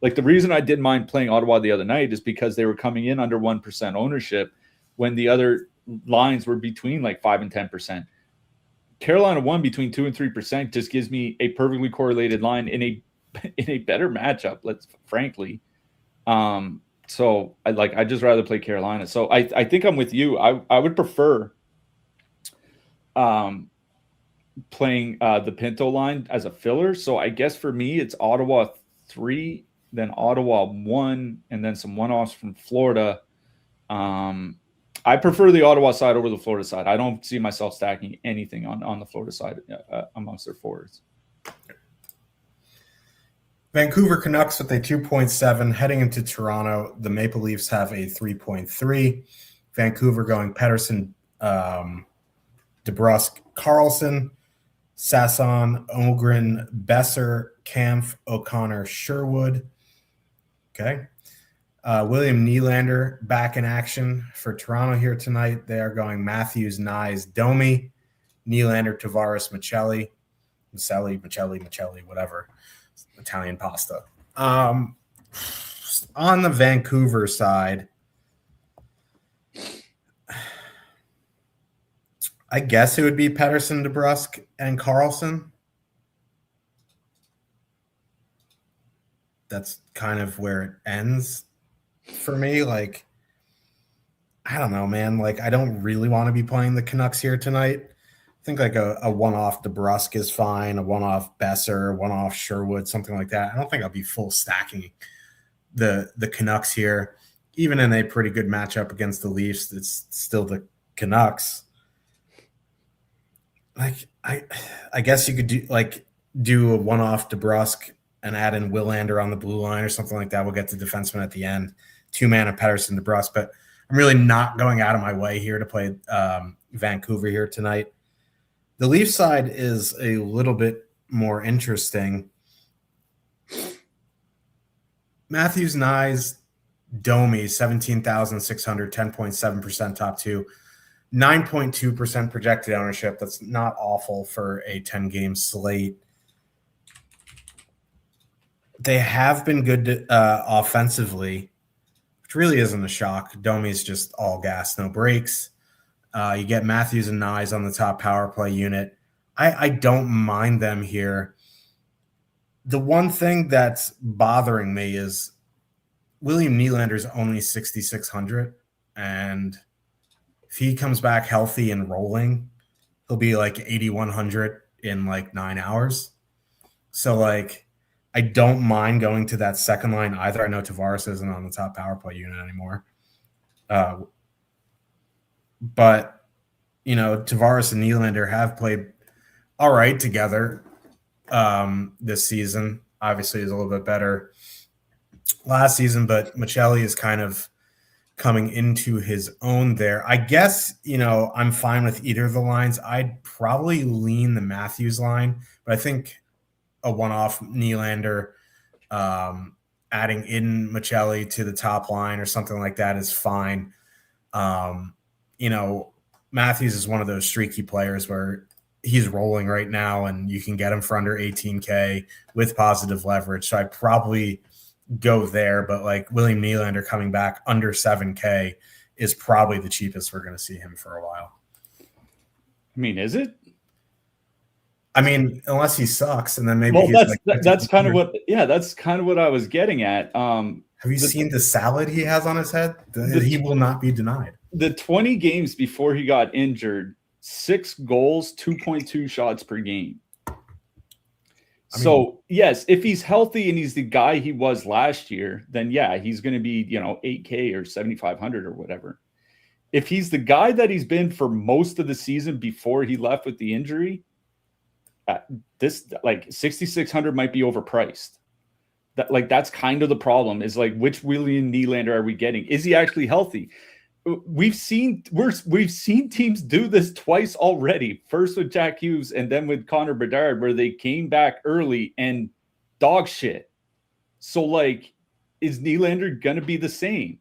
the reason I didn't mind playing Ottawa the other night is because they were coming in under 1% ownership when the other lines were between like 5 and 10%. Carolina won between 2 and 3% just gives me a perfectly correlated line in a better matchup, frankly. So I just rather play Carolina. So I think I'm with you. I would prefer playing the Pinto line as a filler. So I guess for me, it's Ottawa 3, then Ottawa 1, and then some one-offs from Florida. I prefer the Ottawa side over the Florida side. I don't see myself stacking anything on the Florida side amongst their forwards. Vancouver Canucks with a 2.7 heading into Toronto. The Maple Leafs have a 3.3. Vancouver going Pettersson, DeBrusk, Carlson, Sasson, Ogren, Besser, Kampf, O'Connor, Sherwood. Okay. William Nylander back in action for Toronto here tonight. They are going Matthews, Nyes, Domi, Nylander, Tavares, Michelli, whatever. Italian pasta. On the Vancouver side, I guess it would be Pettersson, DeBrusk, and Carlson. That's kind of where it ends for me. Like, I don't know, man. Like, I don't really want to be playing the Canucks here tonight. I think like a one-off DeBrusk is fine, a one-off Besser, a one-off Sherwood, something like that. I don't think I'll be full stacking the Canucks here. Even in a pretty good matchup against the Leafs, it's still the Canucks. Like, I guess you could do a one-off DeBrusk and add in Willander on the blue line or something like that. We'll get to defenseman at the end. 2-man of Pettersson, DeBrusk. But I'm really not going out of my way here to play Vancouver here tonight. The Leaf side is a little bit more interesting. Matthews, Nyes, Domi, 17,600, 10.7% top 2. 9.2% projected ownership. That's not awful for a 10-game slate. They have been good offensively, which really isn't a shock. Domi's just all gas, no brakes. You get Matthews and Nyes on the top power play unit. I don't mind them here. The one thing that's bothering me is William Nylander's only 6,600, and if he comes back healthy and rolling, he'll be like 8,100 in like 9 hours. So like, I don't mind going to that second line either. I know Tavares isn't on the top power play unit anymore. But, Tavares and Nylander have played all right together this season. Obviously, is a little bit better last season, but Michelli is kind of coming into his own there. I guess, I'm fine with either of the lines. I'd probably lean the Matthews line, but I think a one-off Nylander adding in Michelli to the top line or something like that is fine. Matthews is one of those streaky players where he's rolling right now and you can get him for under 18K with positive leverage. So I'd probably go there, but like William Nylander coming back under 7K is probably the cheapest we're going to see him for a while. I mean, is it? I mean, unless he sucks, and then maybe that's kind of what I was getting at. Have you seen the salad he has on his head? He will not be denied. The 20 games before he got injured, 6 goals, 2.2 shots per game. So yes, if he's healthy and he's the guy he was last year, then yeah, he's going to be 8K or 7,500 or whatever. if he's the guy that he's been for most of the season before he left with the injury, this like 6,600 might be overpriced. That's kind of the problem, is like, which William Nylander are we getting? Is he actually healthy? We've seen teams do this twice already. First with Jack Hughes and then with Connor Bedard, where they came back early and dog shit. So like, is Nylander going to be the same?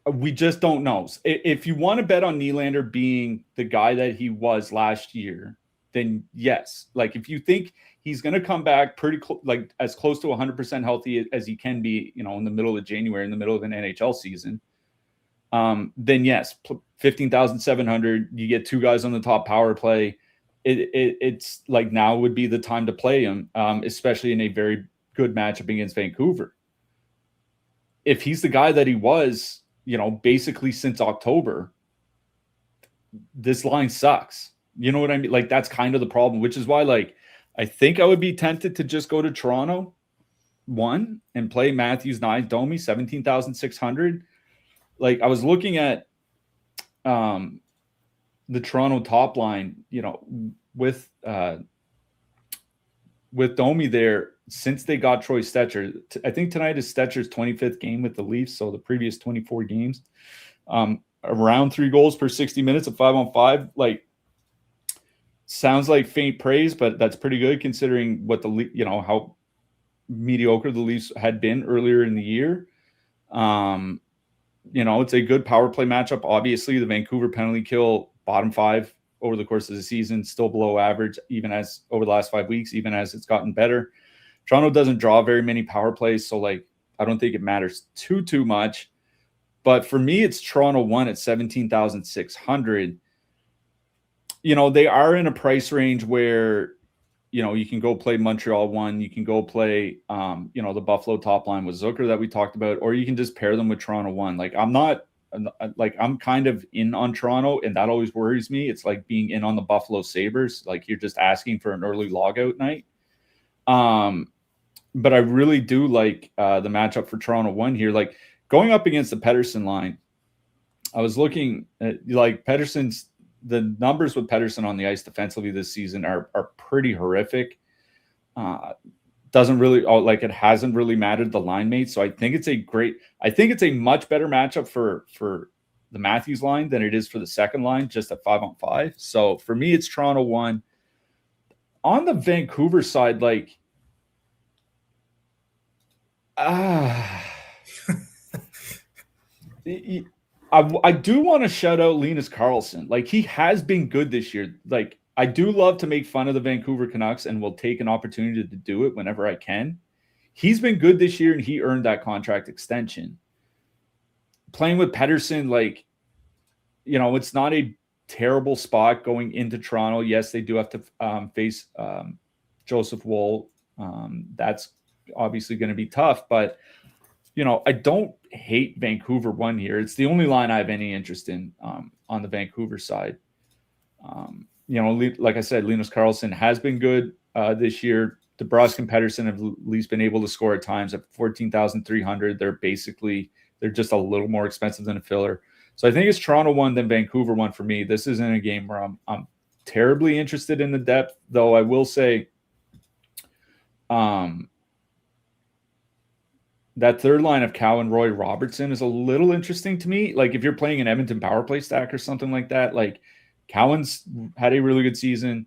We just don't know. If you want to bet on Nylander being the guy that he was last year, then yes. Like, if you think he's going to come back pretty like as close to 100% healthy as he can be, you know, in the middle of January, in the middle of an NHL season, then yes, 15,700. You get two guys on the top power play. It's like, now would be the time to play him, especially in a very good matchup against Vancouver. If he's the guy that he was, you know, basically since October, this line sucks. You know what I mean? Like, that's kind of the problem, which is why, like, I think I would be tempted to just go to Toronto 1 and play Matthews 9, Domi 17,600. Like, I was looking at the Toronto top line, you know, with Domi there, since they got Troy Stecher. I think tonight is Stetcher's 25th game with the Leafs, so the previous 24 games. Around 3 goals per 60 minutes of 5-on-5. Like, sounds like faint praise, but that's pretty good considering what how mediocre the Leafs had been earlier in the year. You know, it's a good power play matchup. Obviously, the Vancouver penalty kill, bottom 5 over the course of the season, still below average, even as over the last 5 weeks, even as it's gotten better. Toronto doesn't draw very many power plays, so like, I don't think it matters too much. But for me, it's Toronto 1 at 17,600. You know, they are in a price range where, you know, you can go play Montreal 1, you can go play, you know, the Buffalo top line with Zucker that we talked about, or you can just pair them with Toronto 1. Like, I'm kind of in on Toronto, and that always worries me. It's like being in on the Buffalo Sabres. Like, you're just asking for an early logout night. But I really do like the matchup for Toronto 1 here. Like, going up against the Pettersson line, I was looking at, like, the numbers with Pettersson on the ice defensively this season are pretty horrific. Doesn't really, like, it hasn't really mattered the line mates. So I think it's a much better matchup for the Matthews line than it is for the second line, just at 5-on-5. So for me, it's Toronto 1. On the Vancouver side, like, I do want to shout out Linus Karlsson. Like, he has been good this year. Like, I do love to make fun of the Vancouver Canucks and will take an opportunity to do it whenever I can. He's been good this year, and he earned that contract extension. Playing with Pettersson, like, you know, it's not a terrible spot going into Toronto. Yes, they do have to face Joseph Woll. That's obviously going to be tough, but, you know, I don't hate Vancouver 1 here. It's the only line I have any interest in on the Vancouver side. You know, like I said, Linus Karlsson has been good this year. DeBrusk and Pettersson have at least been able to score at times at 14,300. They're just a little more expensive than a filler. So I think it's Toronto 1, then Vancouver 1 for me. This isn't a game where I'm terribly interested in the depth, though I will say that third line of Cowan, Roy, Robertson is a little interesting to me. Like, if you're playing an Edmonton power play stack or something like that, like, Cowan's had a really good season,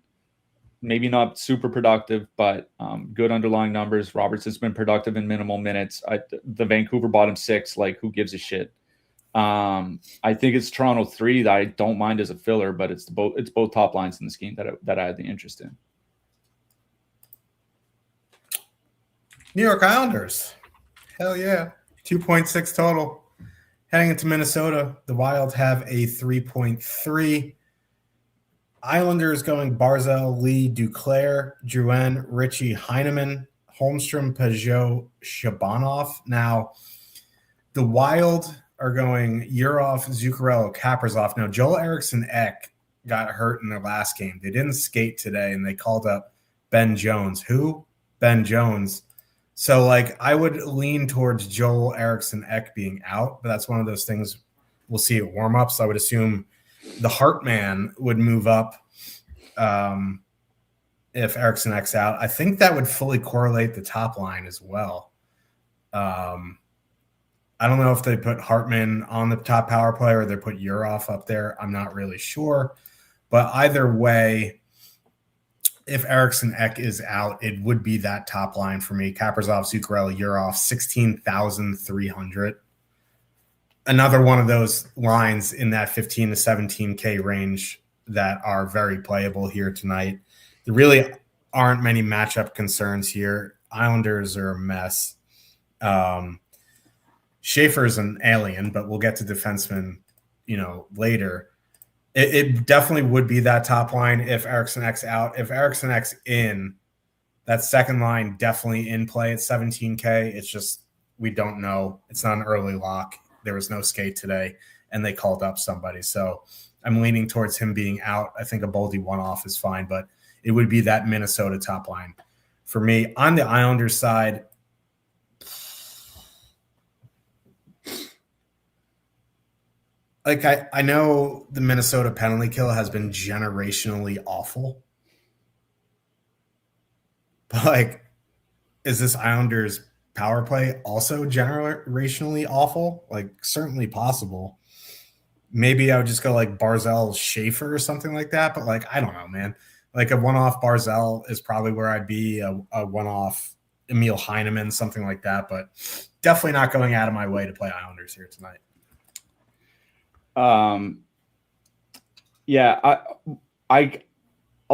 maybe not super productive, but good underlying numbers. Robertson's been productive in minimal minutes. The Vancouver bottom 6, like, who gives a shit? I think it's Toronto 3 that I don't mind as a filler, but it's both top lines in this game that I had the interest in. New York Islanders. Hell yeah. 2.6 total. Heading into Minnesota, the Wild have a 3.3. Islanders going Barzal, Lee, Duclair, Drouin, Richie, Heineman, Holmstrom, Peugeot, Shabanov. Now, the Wild are going Urov, Zuccarello, Kaprizov. Now, Joel Eriksson Ek got hurt in their last game. They didn't skate today, and they called up Ben Jones. Who? Ben Jones. So, like, I would lean towards Joel Eriksson Ek being out, but that's one of those things we'll see at warm-ups. I would assume the Hartman would move up if Eriksson Ek's out. I think that would fully correlate the top line as well. I don't know if they put Hartman on the top power play or they put Urov up there. I'm not really sure. But either way, if Eriksson Ek is out, it would be that top line for me. Kaprizov, Zuccarello, Urov, 16,300. Another one of those lines in that 15 to 17K range that are very playable here tonight. There really aren't many matchup concerns here. Islanders are a mess. Schaefer's an alien, but we'll get to defensemen, later. It definitely would be that top line if Eriksson Ek's out. If Eriksson Ek's in, that second line definitely in play at 17K. It's just we don't know. It's not an early lock. There was no skate today, and they called up somebody. So I'm leaning towards him being out. I think a Boldy one-off is fine, but it would be that Minnesota top line. For me, on the Islanders side, I know the Minnesota penalty kill has been generationally awful. But is this Islanders power play also generationally awful? Certainly possible. Maybe I would just go Barzell Schaefer or something like that. But I don't know, man. A one-off Barzell is probably where I'd be. A one-off Emil Heineman, something like that. But definitely not going out of my way to play Islanders here tonight. I'll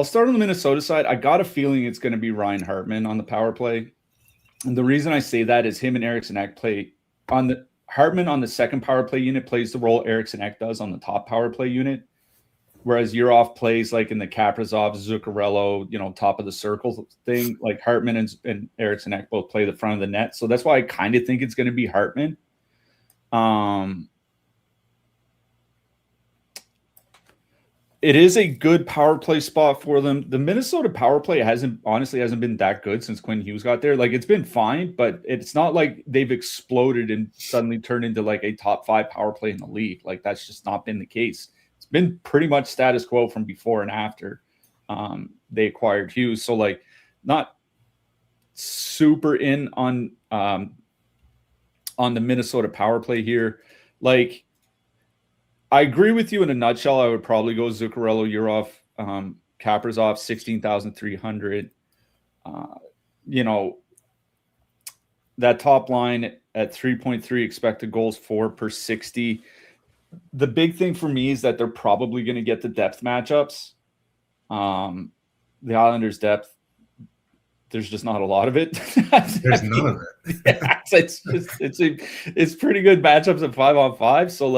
start on the Minnesota side. I got a feeling it's going to be Ryan Hartman on the power play. And the reason I say that is him and Eriksson Ek play on the Hartman on the second power play unit plays the role Eriksson Ek does on the top power play unit. Whereas Urov plays in the Kaprizov, Zuccarello, top of the circle thing. Hartman and Eriksson Ek both play the front of the net. So that's why I kind of think it's going to be Hartman. It is a good power play spot for them. The Minnesota power play hasn't been that good since Quinn Hughes got there. It's been fine, but it's not like they've exploded and suddenly turned into a top 5 power play in the league. That's just not been the case. It's been pretty much status quo from before and after they acquired Hughes. So not super in on the Minnesota power play here. I agree with you in a nutshell. I would probably go Zuccarello, Urov, Kaprizov, 16,300. That top line at 3.3 expected goals for per 60. The big thing for me is that they're probably going to get the depth matchups. The Islanders' depth, there's just not a lot of it. There's none of it. Yeah, it's pretty good matchups at 5-on-5. So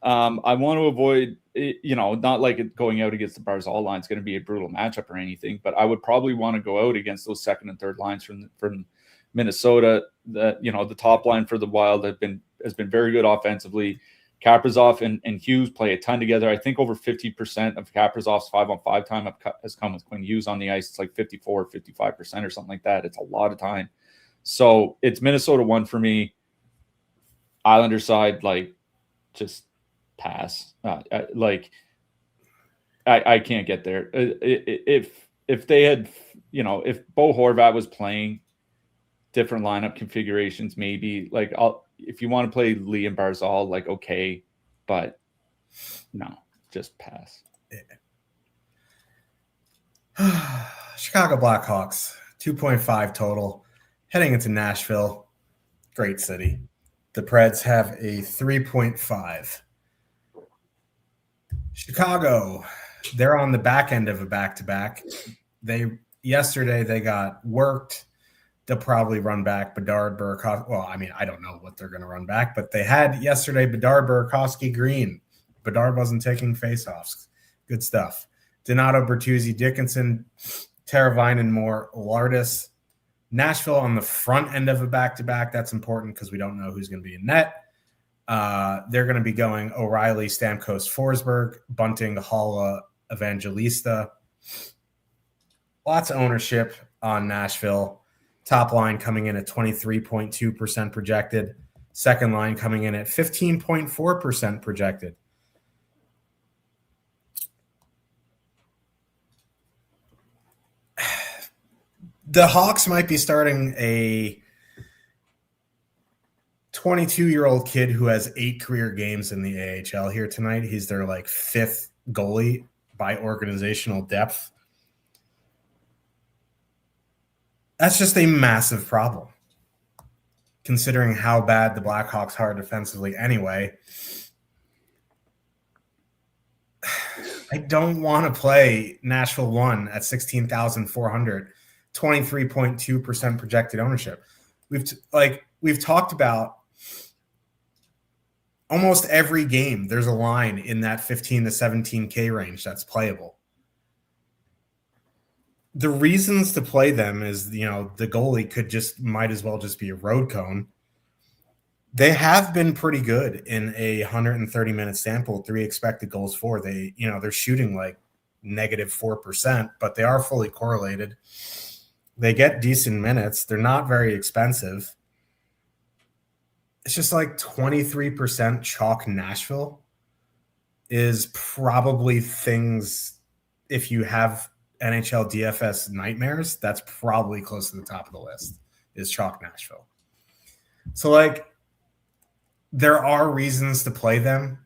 I want to avoid, not going out against the Barzal line. It's going to be a brutal matchup or anything, but I would probably want to go out against those second and third lines from Minnesota. The top line for the Wild has been very good offensively. Kaprizov and Hughes play a ton together. I think over 50% of Kaprizov's 5-on-5 time has come with Quinn Hughes on the ice. It's 54, 55% or something like that. It's a lot of time. So it's Minnesota 1 for me. Islander side, just pass. I can't get there. If they had, if Bo Horvat was playing different lineup configurations, maybe if you want to play Lee and Barzal, okay, but no, just pass. Yeah. Chicago Blackhawks, 2.5 total, heading into Nashville. Great city. The Preds have a 3.5. Chicago, they're on the back end of a back-to-back. Yesterday they got worked. They'll probably run back Bedard, Burakovsky. Well, I don't know what they're going to run back, but they had yesterday Bedard, Burakovsky, Green. Bedard wasn't taking faceoffs. Good stuff. Donato, Bertuzzi, Dickinson, Teravainen, Moore, Lardis. Nashville on the front end of a back-to-back. That's important because we don't know who's going to be in net. They're going to be going O'Reilly, Stamkos, Forsberg, Bunting, Haula, Evangelista. Lots of ownership on Nashville. Top line coming in at 23.2% projected. Second line coming in at 15.4% projected. The Hawks might be starting a 22-year-old kid who has 8 career games in the AHL here tonight. He's their like 5th goalie by organizational depth. That's just a massive problem, considering how bad the Blackhawks are defensively anyway. I don't want to play Nashville 1 at 16,400, 23.2% projected ownership. We've talked about almost every game. There's a line in that 15 to 17K range that's playable. The reasons to play them is, the goalie might as well just be a road cone. They have been pretty good in a 130-minute sample, 3 expected goals for. They're shooting like -4%, but they are fully correlated. They get decent minutes. They're not very expensive. It's just like 23% chalk Nashville is probably things, if you have NHL DFS nightmares, that's probably close to the top of the list, is chalk Nashville. So like, there are reasons to play them.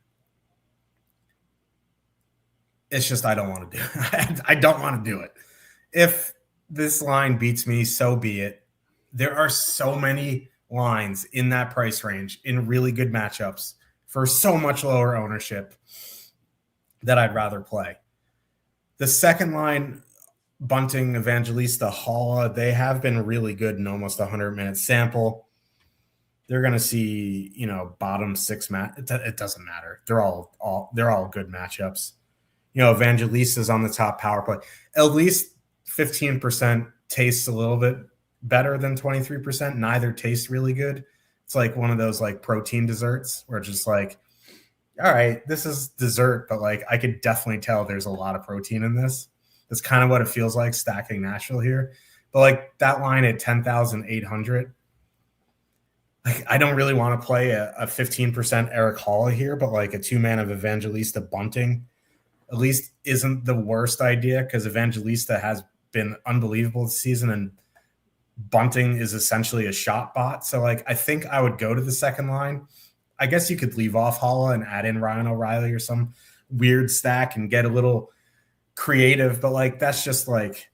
It's just I don't want to do it. I don't want to do it. If this line beats me, so be it. There are so many lines in that price range in really good matchups for so much lower ownership that I'd rather play. The second line, Bunting, Evangelista, Halla, they have been really good in almost 100-minute sample. They're going to see, bottom 6 it doesn't matter. They're all good matchups. Evangelista's on the top power play. At least 15% tastes a little bit better than 23%. Neither tastes really good. It's like one of those like protein desserts where it's just like, all right, this is dessert, but like I could definitely tell there's a lot of protein in this. That's kind of what it feels like stacking Nashville here. But like that line at 10,800, like I don't really want to play a 15% Eric Halla here, but like a 2-man of Evangelista Bunting at least isn't the worst idea, because Evangelista has been unbelievable this season and Bunting is essentially a shot bot. So like I think I would go to the second line. I guess you could leave off Halla and add in Ryan O'Reilly or some weird stack and get a little creative, but like that's just like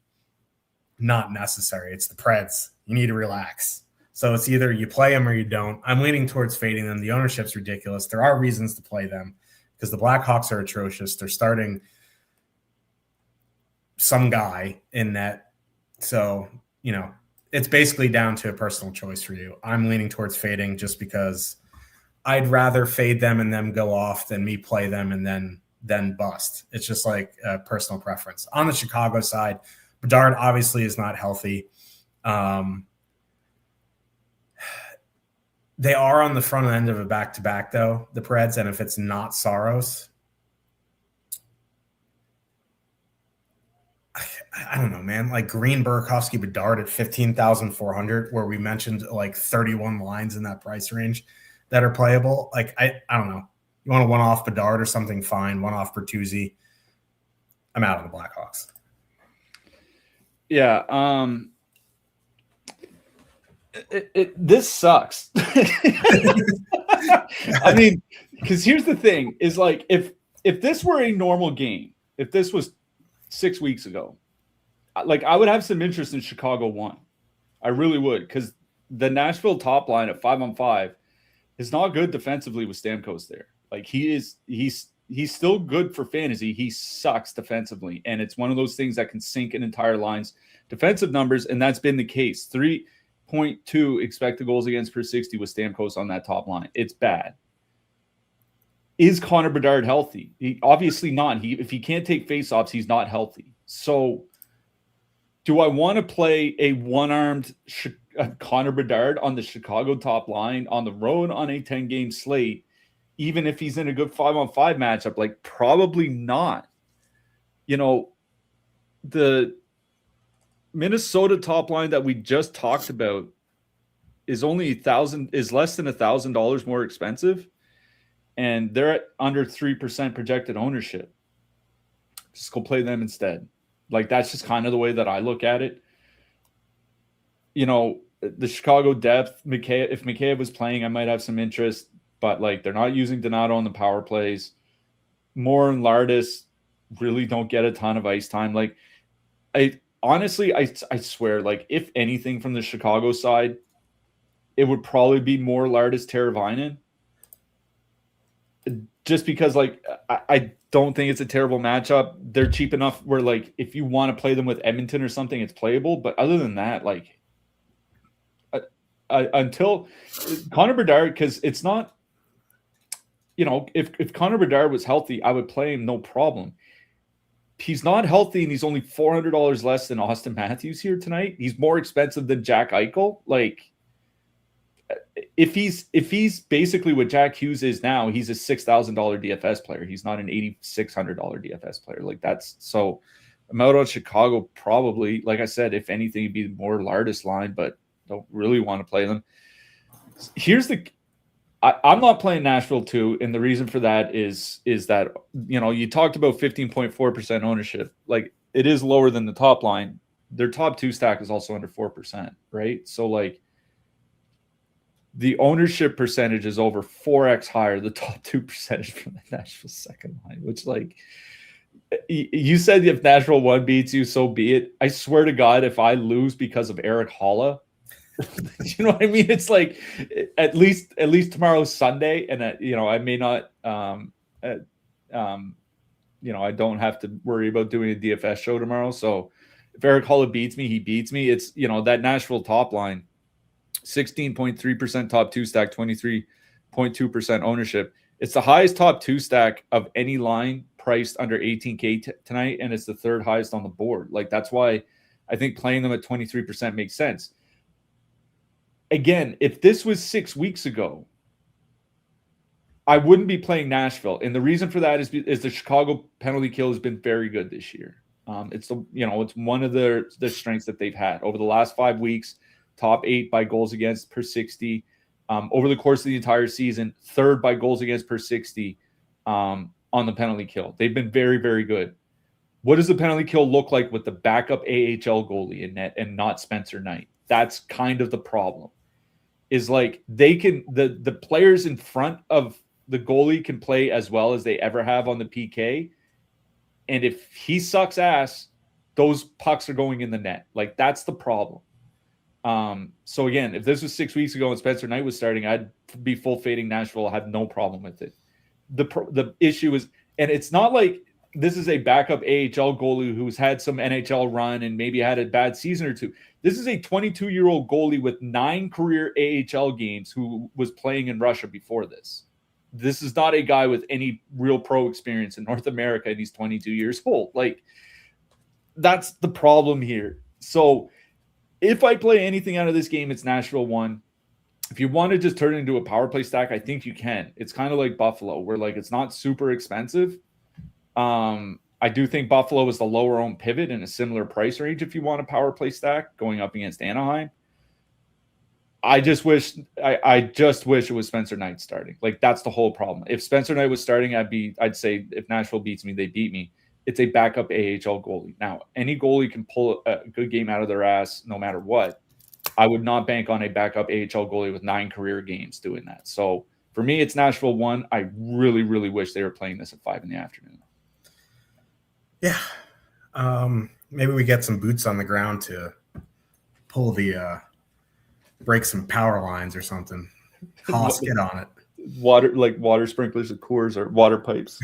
not necessary. It's the Preds. You need to relax. So it's either you play them or you don't. I'm leaning towards fading them. The ownership's ridiculous. There are reasons to play them because the Blackhawks are atrocious. They're starting some guy in net. So, it's basically down to a personal choice for you. I'm leaning towards fading just because I'd rather fade them and them go off than me play them and then bust. It's just like a personal preference. On the Chicago side, Bedard obviously is not healthy. They are on the front end of a back-to-back, though, the Preds, and if it's not Saros, I don't know, man. Like Green, Burakovsky, Bedard at 15,400, where we mentioned like 31 lines in that price range that are playable. Like, I don't know. You want to one-off Bedard or something, fine. One-off Bertuzzi. I'm out of the Blackhawks. Yeah. This sucks. I mean, because here's the thing is like, if this were a normal game, if this was 6 weeks ago, like I would have some interest in Chicago 1. I really would, because the Nashville top line at 5-on-5 is not good defensively with Stamkos there. Like he's still good for fantasy. He sucks defensively. And it's one of those things that can sink an entire line's defensive numbers. And that's been the case. 3.2 expected goals against per 60 with Stamkos on that top line. It's bad. Is Connor Bedard healthy? Obviously not. If he can't take faceoffs, he's not healthy. So do I want to play a one-armed Connor Bedard on the Chicago top line on the road on a 10-game slate, even if he's in a good 5-on-5 matchup? Like, probably not. The Minnesota top line that we just talked about is less than $1,000 more expensive, and they're at under 3% projected ownership. Just go play them instead. Like, that's just kind of the way that I look at it. You know, the Chicago depth, if Mikheyev was playing, I might have some interest, but like, they're not using Donato on the power plays. Moore and Lardis really don't get a ton of ice time. Like, I swear, like, if anything from the Chicago side, it would probably be more Lardis Teravainen. Just because, like, I don't think it's a terrible matchup. They're cheap enough where, like, if you want to play them with Edmonton or something, it's playable. But other than that, like, until Connor Bedard, because it's not, you know, if Connor Bedard was healthy, I would play him, no problem. He's not healthy, and he's only $400 less than Austin Matthews here tonight. He's more expensive than Jack Eichel. Like, if he's basically what Jack Hughes is now, he's a $6,000 DFS player. He's not an $8,600 DFS player. Like, that's so. I'm out on Chicago probably. Like I said, if anything, it'd be more Lardis line, but don't really want to play them. Here's the. I'm not playing Nashville too, and the reason for that is that, you know, you talked about 15.4% ownership. Like, it is lower than the top line. Their top two stack is also under 4%, right? So, like, the ownership percentage is over 4x higher, the top 2 percentage from the Nashville second line, which, like, you said if Nashville 1 beats you, so be it. I swear to God, if I lose because of Eric Holla, you know what I mean? It's like, at least tomorrow's Sunday, and you know, I may not, you know, I don't have to worry about doing a DFS show tomorrow. So if Eric Holla beats me, he beats me. It's, you know, that Nashville top line, 16.3% top two stack, 23.2% ownership. It's the highest top two stack of any line priced under 18K tonight, and it's the third highest on the board. Like, that's why I think playing them at 23% makes sense. Again, if this was 6 weeks ago, I wouldn't be playing Nashville, and the reason for that is the Chicago penalty kill has been very good this year. It's one of the strengths that they've had over the last 5 weeks. Top 8 by goals against per 60. Over the course of the entire season, third by goals against per 60 on the penalty kill. They've been very, very good. What does the penalty kill look like with the backup AHL goalie in net and not Spencer Knight? That's kind of the problem. Is like, they can, the players in front of the goalie can play as well as they ever have on the PK. And if he sucks ass, those pucks are going in the net. Like, that's the problem. So again, if this was 6 weeks ago and Spencer Knight was starting, I'd be full fading Nashville. I have no problem with it. The issue is, and it's not like this is a backup AHL goalie who's had some NHL run and maybe had a bad season or two. This is a 22-year-old goalie with 9 career AHL games who was playing in Russia before this. This is not a guy with any real pro experience in North America, and he's 22 years old. Like, that's the problem here. So if I play anything out of this game, it's Nashville 1. If you want to just turn it into a power play stack, I think you can. It's kind of like Buffalo, where, like, it's not super expensive. I do think Buffalo is the lower owned pivot in a similar price range if you want a power play stack going up against Anaheim. I just wish it was Spencer Knight starting. Like, that's the whole problem. If Spencer Knight was starting, I'd say if Nashville beats me, they beat me. It's a backup AHL goalie. Now, any goalie can pull a good game out of their ass no matter what. I would not bank on a backup AHL goalie with 9 career games doing that. So for me, it's Nashville 1. I really, really wish they were playing this at 5 p.m. Yeah. Maybe we get some boots on the ground to pull break some power lines or something. Haas, get on it. Water sprinklers at Coors or water pipes.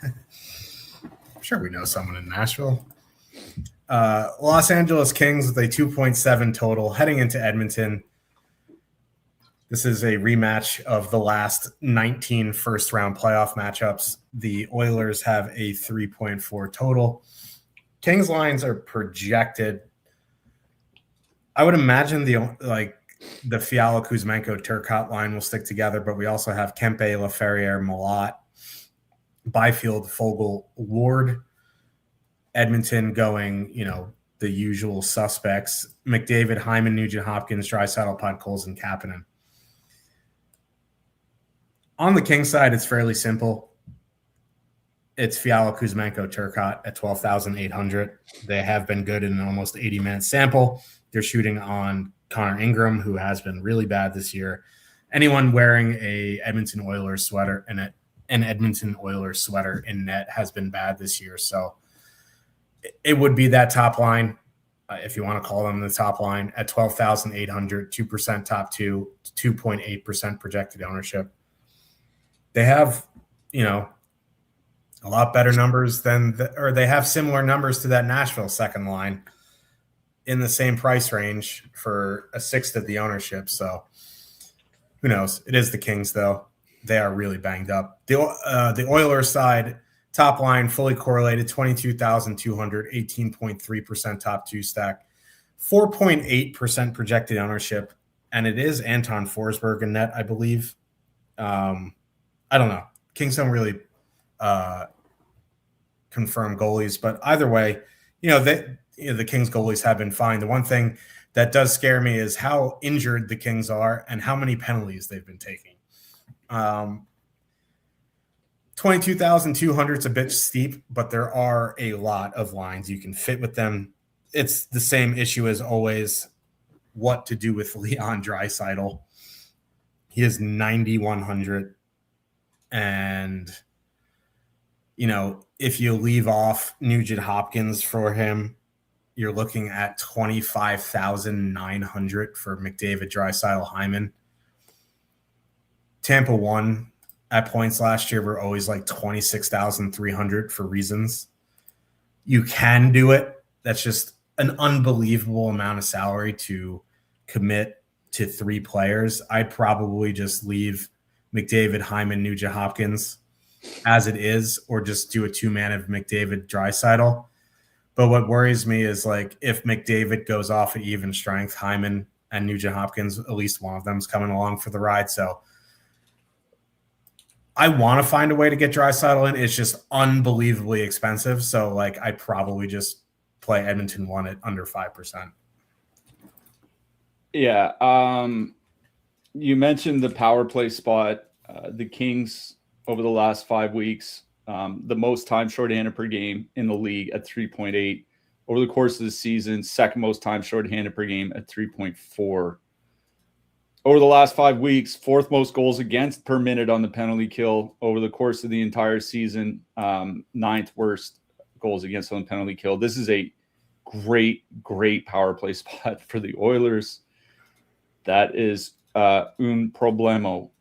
I'm sure we know someone in Nashville. Los Angeles Kings with a 2.7 total heading into Edmonton. This is a rematch of the last 19 first-round playoff matchups. The Oilers have a 3.4 total. Kings lines are projected. I would imagine the Fiala, Kuzmenko, Turcotte line will stick together, but we also have Kempe, Laferriere, Malott, Byfield, Fogle, Ward. Edmonton going, the usual suspects: McDavid, Hyman, Nugent Hopkins, Draisaitl, Podkolzin, and Kapanen. On the Kings side, it's fairly simple. It's Fiala, Kuzmenko, Turcotte at 12,800. They have been good in an almost 80-minute sample. They're shooting on Connor Ingram, who has been really bad this year. Anyone wearing a Edmonton Oilers sweater and an Edmonton Oilers sweater in net has been bad this year. So it would be that top line, if you want to call them the top line, at 12,800, 2% top two, 2.8% projected ownership. They have, a lot better numbers or they have similar numbers to that Nashville second line in the same price range for a sixth of the ownership. So who knows? It is the Kings, though. They are really banged up. The Oilers side, top line, fully correlated, 22,200, 18.3% top two stack, 4.8% projected ownership, and it is Anton Forsberg in net, I believe. I don't know. Kings don't really confirm goalies, but either way, the Kings goalies have been fine. The one thing that does scare me is how injured the Kings are and how many penalties they've been taking. 22,200 is a bit steep, but there are a lot of lines you can fit with them. It's the same issue as always, what to do with Leon Draisaitl. He is 9,100. And, if you leave off Nugent Hopkins for him, you're looking at 25,900 for McDavid, Draisaitl, Hyman. Tampa won at points last year. We're always like 26,300 for reasons. You can do it. That's just an unbelievable amount of salary to commit to three players. I'd probably just leave McDavid, Hyman, Nugent Hopkins as it is, or just do a two-man of McDavid, Draisaitl. But what worries me is if McDavid goes off at even strength, Hyman and Nugent Hopkins, at least one of them is coming along for the ride. So I want to find a way to get Draisaitl in. It's just unbelievably expensive. So I'd probably just play Edmonton 1 at under 5%. Yeah. You mentioned the power play spot. The Kings over the last 5 weeks, the most time shorthanded per game in the league at 3.8. Over the course of the season, second most time shorthanded per game at 3.4. Over the last 5 weeks, fourth most goals against per minute on the penalty kill. Over the course of the entire season, ninth worst goals against on the penalty kill. This is a great power play spot for the Oilers. That is un problemo.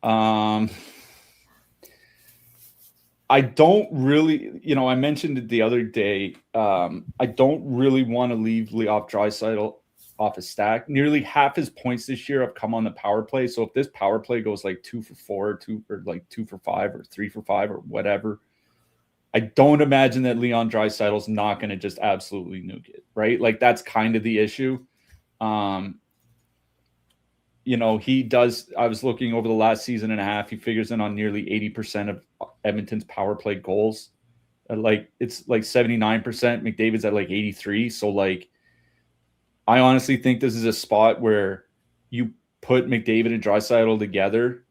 I don't really, I mentioned it the other day. I don't really want to leave Leon Draisaitl off his stack. Nearly half his points this year have come on the power play. So if this power play goes 2 for 4, 2 for 5, or 3 for 5, or whatever, I don't imagine that Leon Draisaitl's not going to just absolutely nuke it, right? That's kind of the issue. He does. I was looking over the last season and a half. He figures in on nearly 80% of Edmonton's power play goals. It's 79%. McDavid's at 83. So I honestly think this is a spot where you put McDavid and Draisaitl together,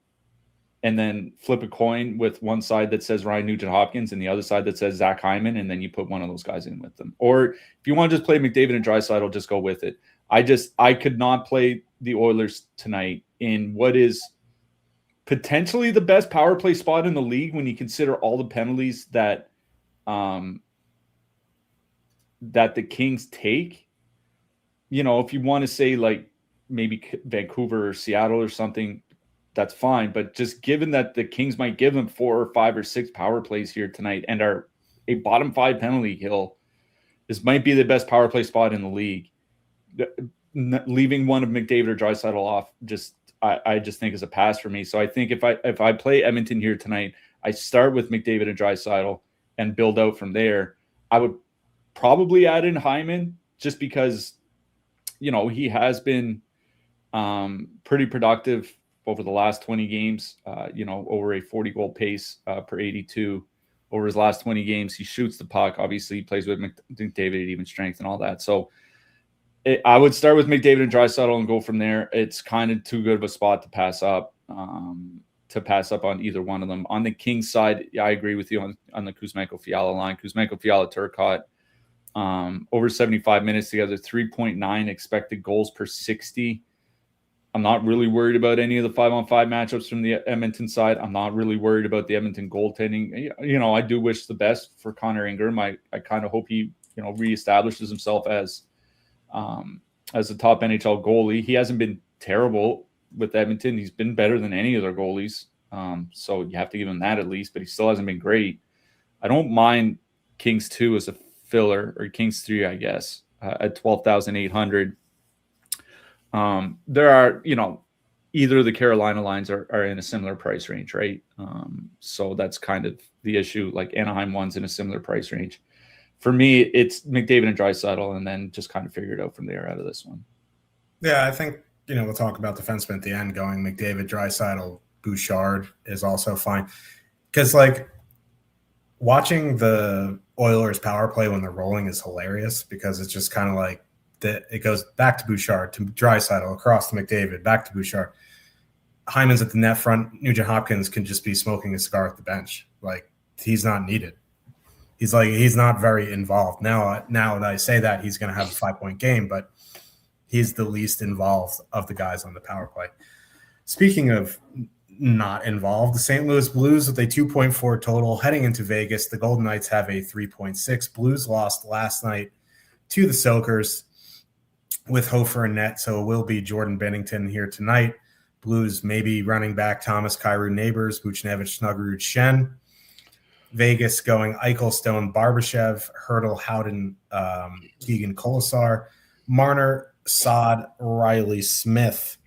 and then flip a coin with one side that says Ryan Nugent-Hopkins and the other side that says Zach Hyman, and then you put one of those guys in with them. Or if you want to just play McDavid and Draisaitl, just go with it. I could not play the Oilers tonight in what is potentially the best power play spot in the league when you consider all the penalties that that the Kings take. If you want to say maybe Vancouver or Seattle or something, that's fine. But just given that the Kings might give them 4 or 5 or 6 power plays here tonight and are a bottom 5 penalty kill, this might be the best power play spot in the league. Leaving one of McDavid or Draisaitl off, I just think is a pass for me. So I think if I play Edmonton here tonight, I start with McDavid and Draisaitl and build out from there. I would probably add in Hyman just because, he has been pretty productive over the last 20 games, over a 40-goal pace per 82. Over his last 20 games, he shoots the puck. Obviously, he plays with McDavid at even strength and all that. So I would start with McDavid and Draisaitl and go from there. It's kind of too good of a spot to pass up on either one of them. On the Kings side, yeah, I agree with you on the Kuzmenko-Fiala line. Kuzmenko-Fiala, Turcotte, over 75 minutes together, 3.9 expected goals per 60. I'm not really worried about any of the 5-on-5 matchups from the Edmonton side. I'm not really worried about the Edmonton goaltending. I do wish the best for Connor Ingram. I kind of hope he, reestablishes himself as a top NHL goalie. He hasn't been terrible with Edmonton. He's been better than any of their goalies. So you have to give him that at least, but he still hasn't been great. I don't mind Kings 2 as a filler, or Kings 3, I guess, at 12,800. There are, either of the Carolina lines are in a similar price range, right? So that's kind of the issue. Like Anaheim one's in a similar price range. For me, it's McDavid and Draisaitl, and then just kind of figure it out from there out of this one. Yeah, I think, we'll talk about defensemen at the end. Going McDavid, Draisaitl, Bouchard is also fine. Because, watching the Oilers power play when they're rolling is hilarious, because it's just kind of like it goes back to Bouchard, to Draisaitl, across to McDavid, back to Bouchard. Hyman's at the net front. Nugent Hopkins can just be smoking a cigar at the bench. He's not needed. He's not very involved. Now that I say that, he's going to have a 5-point game, but he's the least involved of the guys on the power play. Speaking of not involved, the St. Louis Blues with a 2.4 total heading into Vegas. The Golden Knights have a 3.6. Blues lost last night to the Soakers with Hofer and net, so it will be Jordan Binnington here tonight. Blues maybe running back Thomas, Kyrou, Neighbors, Buchnevich, Snuggerud, Shen. Vegas going Eichel, Stone, Barbashev, Hurdle, Howden, Keegan, Colasar, Marner, Saad, Riley, Smith.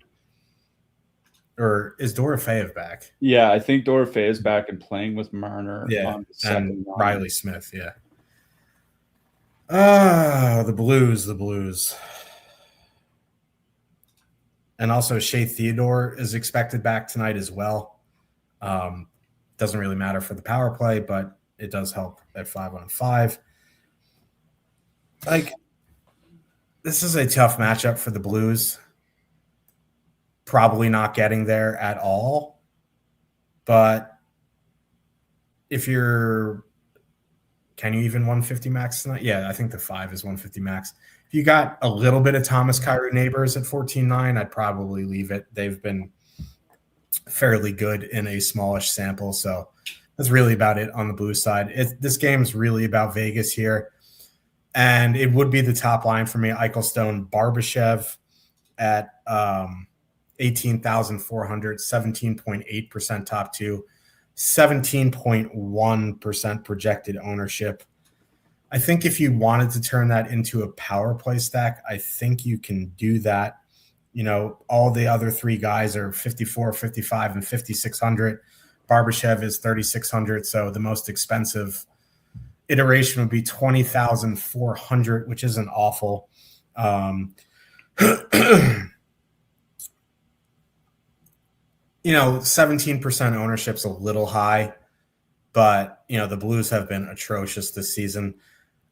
Or is Dorofeyev back? Yeah, I think Dorofeyev is back and playing with Marner. Yeah, on the second line. Riley Smith, yeah. The Blues. And also Shea Theodore is expected back tonight as well. Doesn't really matter for the power play, but it does help at 5-on-5. This is a tough matchup for the Blues. Probably not getting there at all. But can you even 150 max tonight? Yeah, I think the 5 is 150 max. If you got a little bit of Thomas, Kyrou, Neighbors at 14.9, I'd probably leave it. They've been fairly good in a smallish sample, so that's really about it on the Blues side. This game is really about Vegas here, and it would be the top line for me. Eichel, Stone, Barbashev at 18,400, 17.8% top two, 17.1% projected ownership. I think if you wanted to turn that into a power play stack, I think you can do that. All the other three guys are 54, 55, and 5,600. Barbashev is 3,600, so the most expensive iteration would be 20,400, which isn't awful. 17% ownership's a little high, but the Blues have been atrocious this season.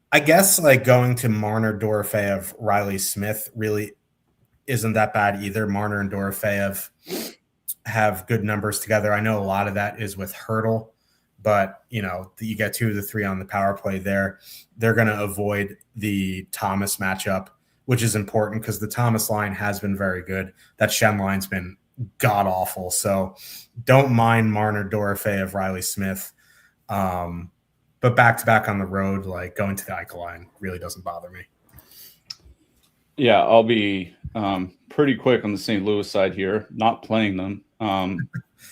I guess going to Marner, Dorofeyev, Riley Smith really isn't that bad either. Marner and Dorofeyev have good numbers together. I know a lot of that is with Hurdle, but you get 2 of the 3 on the power play there. They're going to avoid the Thomas matchup, which is important because the Thomas line has been very good. That Shen line's been god awful. So don't mind Marner, Dorofeyev, Riley Smith. But back-to-back on the road, going to the Eichel line really doesn't bother me. Yeah, I'll be pretty quick on the St. Louis side here, not playing them.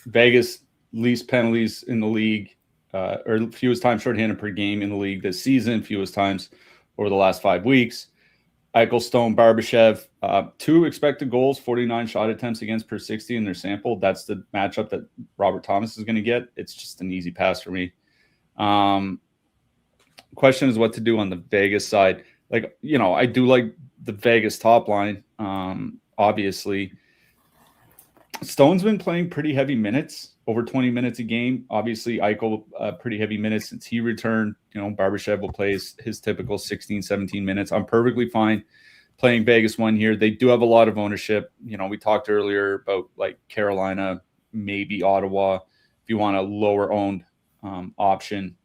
Vegas least penalties in the league, or fewest times shorthanded per game in the league this season, fewest times over the last 5 weeks. Eichel, Stone, Barbashev, 2 expected goals, 49 shot attempts against per 60 in their sample. That's the matchup that Robert Thomas is going to get. It's just an easy pass for me. Question is what to do on the Vegas side. I do like the Vegas top line. Obviously, Stone's been playing pretty heavy minutes, over 20 minutes a game. Obviously, Eichel, pretty heavy minutes since he returned. Barbashev will play his typical 16, 17 minutes. I'm perfectly fine playing Vegas one here. They do have a lot of ownership. We talked earlier about like Carolina, maybe Ottawa, if you want a lower owned option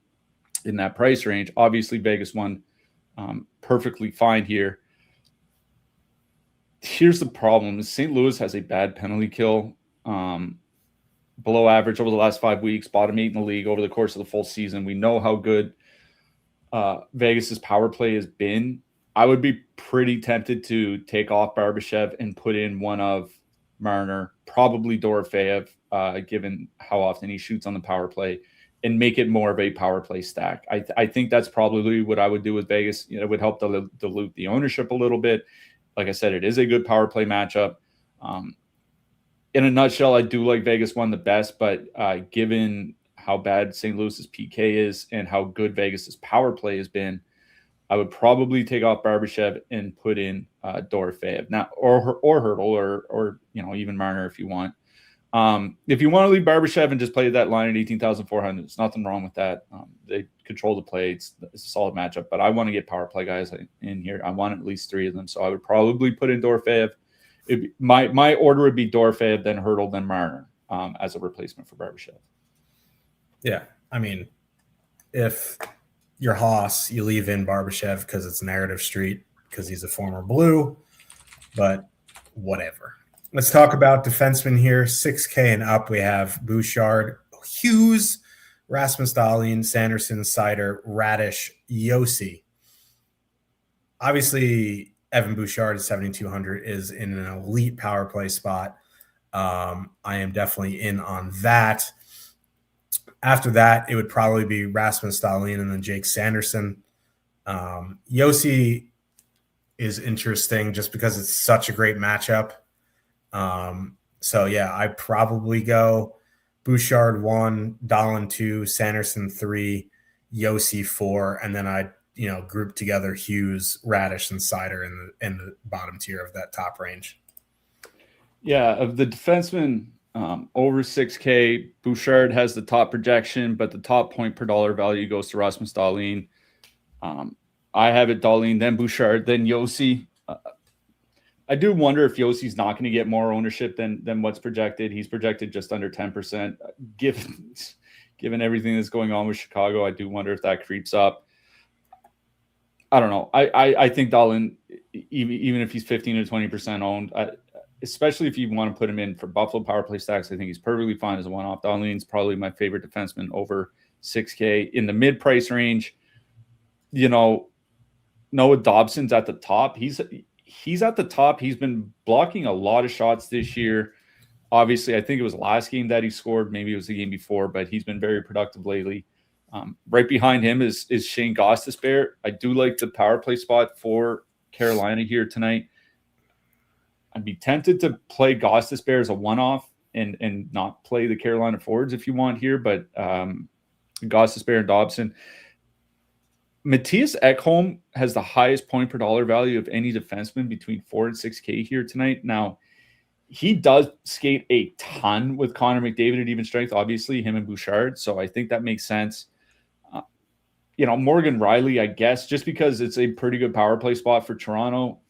in that price range. Obviously, Vegas one perfectly fine here. Here's the problem. St. Louis has a bad penalty kill. Below average over the last 5 weeks, bottom 8 in the league over the course of the full season. We know how good Vegas's power play has been. I would be pretty tempted to take off Barbashev and put in one of Marner, probably Dorofeyev, given how often he shoots on the power play, and make it more of a power play stack. I think that's probably what I would do with Vegas. It would help dilute the ownership a little bit. Like I said, it is a good power play matchup. In a nutshell, I do like Vegas one the best, but given how bad St. Louis's PK is and how good Vegas's power play has been, I would probably take off Barbashev and put in Dorofeyev now, or Hurdle, or even Marner if you want. If you want to leave Barbashev and just play that line at 18,400, there's nothing wrong with that. They control the play. It's a solid matchup, but I want to get power play guys in here. I want at least 3 of them, so I would probably put in Dorofeyev. My order would be Dorofeyev, then Hurdle, then Marner as a replacement for Barbashev. Yeah, I mean, if you're Haas, you leave in Barbashev because it's narrative street, because he's a former Blue, but whatever. Let's talk about defensemen here. 6K and up, we have Bouchard, Hughes, Rasmus Dahlin, Sanderson, Seider, Radish, Yossi. Obviously, Evan Bouchard at 7,200 is in an elite power play spot. I am definitely in on that. After that, it would probably be Rasmus Dahlin and then Jake Sanderson. Yossi is interesting just because it's such a great matchup. So, yeah, I probably go Bouchard 1, Dahlin 2, Sanderson 3, Yossi 4, and then I group together Hughes, Radish, and Seider in the bottom tier of that top range. Yeah, of the defensemen over 6K, Bouchard has the top projection, but the top point per dollar value goes to Rasmus Dahlin. I have it Dahlin, then Bouchard, then Yossi. I do wonder if Yossi's not going to get more ownership than what's projected. He's projected just under 10%. Given everything that's going on with Chicago, I do wonder if that creeps up. I don't know. I think Dahlin, even if he's 15 to 20% owned, especially if you want to put him in for Buffalo power play stacks, I think he's perfectly fine as a one-off. Dahlin's probably my favorite defenseman over 6K. In the mid-price range, Noah Dobson's at the top. He's at the top. He's been blocking a lot of shots this year. Obviously, I think it was last game that he scored. Maybe it was the game before, but he's been very productive lately. Right behind him is Shane Gostisbehere. I do like the power play spot for Carolina here tonight. I'd be tempted to play Gostisbehere as a one-off and not play the Carolina forwards if you want here, but Gostisbehere and Dobson. Matthias Ekholm has the highest point per dollar value of any defenseman between 4 and 6K here tonight. Now, he does skate a ton with Connor McDavid at even strength, obviously, him and Bouchard, so I think that makes sense. Morgan Riley, I guess, just because it's a pretty good power play spot for Toronto.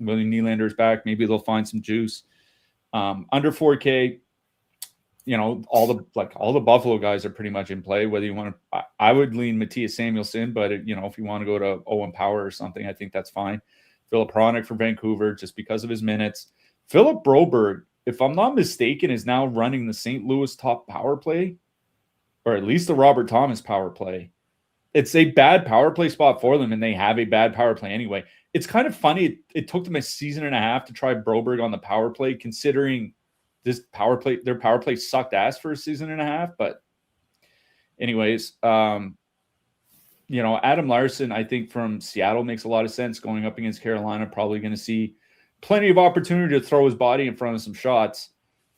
William Nylander's back. Maybe they'll find some juice. Under 4K, all the Buffalo guys are pretty much in play. Whether you want to, I would lean Matthias Samuelsson, but if you want to go to Owen Power or something, I think that's fine. Philip Hronik for Vancouver, just because of his minutes. Philip Broberg, if I'm not mistaken, is now running the St. Louis top power play, or at least the Robert Thomas power play. It's a bad power play spot for them, and they have a bad power play anyway. It's kind of funny. It took them a season and a half to try Broberg on the power play, considering their power play sucked ass for a season and a half. But anyways, Adam Larson, I think from Seattle makes a lot of sense going up against Carolina. Probably going to see plenty of opportunity to throw his body in front of some shots.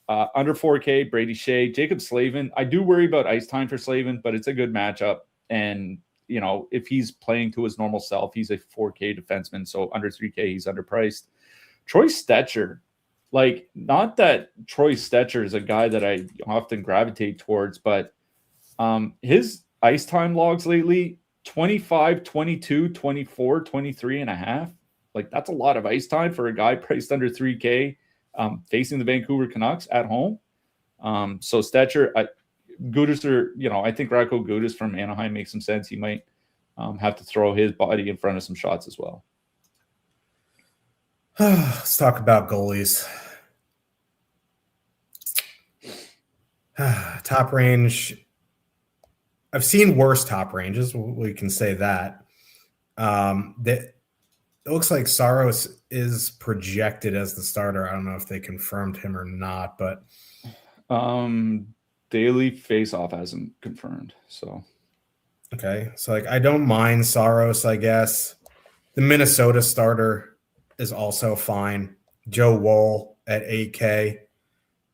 Under 4K, Brady Shea, Jacob Slavin. I do worry about ice time for Slavin, but it's a good matchup. And, if he's playing to his normal self, he's a 4K defenseman. So under 3K, he's underpriced. Troy Stetcher. Not that Troy Stetcher is a guy that I often gravitate towards, but his ice time logs lately, 25, 22, 24, 23 and a half. Like, that's a lot of ice time for a guy priced under 3K facing the Vancouver Canucks at home. So Stetcher, Gudas I think Radko Gudas from Anaheim makes some sense. He might have to throw his body in front of some shots as well. Let's talk about goalies. Top range. I've seen worse top ranges. We can say that. It looks like Saros is projected as the starter. I don't know if they confirmed him or not, but Daily Faceoff hasn't confirmed. So okay, so like I don't mind Saros. I guess the Minnesota starter is also fine. Joe Woll at 8K.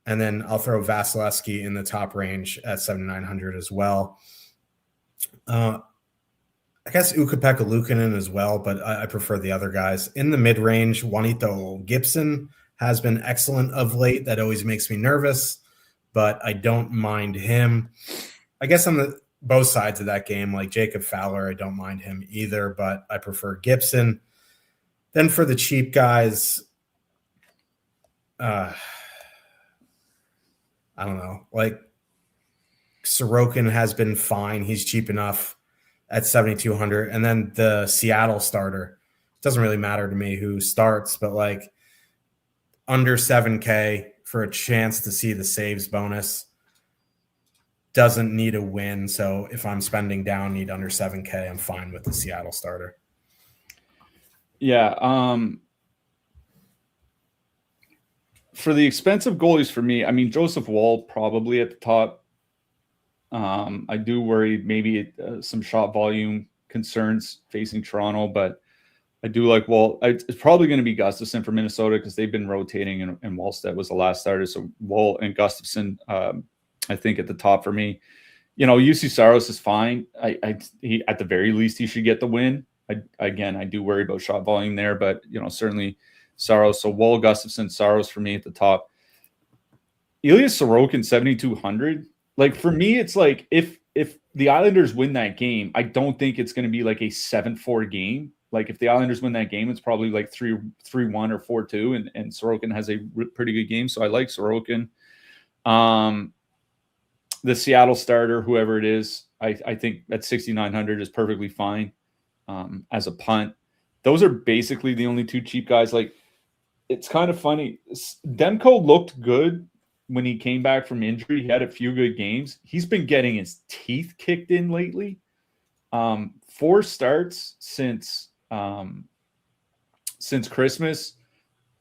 And then I'll throw Vasilevsky in the top range at 7,900 as well. I guess Ukko-Pekka Luukkonen as well, but I prefer the other guys. In the mid-range, Juanito Gibson has been excellent of late. That always makes me nervous, but I don't mind him. I guess on both sides of that game, like Jacob Fowler, I don't mind him either, but I prefer Gibson. Then for the cheap guys, I don't know. Like Sorokin has been fine. He's cheap enough at 7,200. And then the Seattle starter. It doesn't really matter to me who starts, but like under 7K for a chance to see the saves bonus. Doesn't need a win. So if I'm spending down, need under 7K, I'm fine with the Seattle starter. Yeah. For the expensive goalies for me, I mean, Joseph Woll probably at the top. I do worry maybe some shot volume concerns facing Toronto, but I do like Woll. It's probably going to be Gustafsson for Minnesota because they've been rotating, and Wallstedt was the last starter. So Woll and Gustafsson, I think, at the top for me. UC Saros is fine. He at the very least he should get the win. I do worry about shot volume there, but certainly Saros. So Woll, Gustafsson, Saros for me at the top. Ilya Sorokin 7,200. Like for me, it's like if the Islanders win that game, I don't think it's going to be like a 7-4 game. Like if the Islanders win that game, it's probably like 3-1 or 4-2, and Sorokin has a pretty good game. So I like Sorokin. The Seattle starter, whoever it is, I think at 6,900 is perfectly fine as a punt. Those are basically the only two cheap guys. Like it's kind of funny. Demko looked good when he came back from injury. He had a few good games. He's been getting his teeth kicked in lately. 4 starts since Christmas.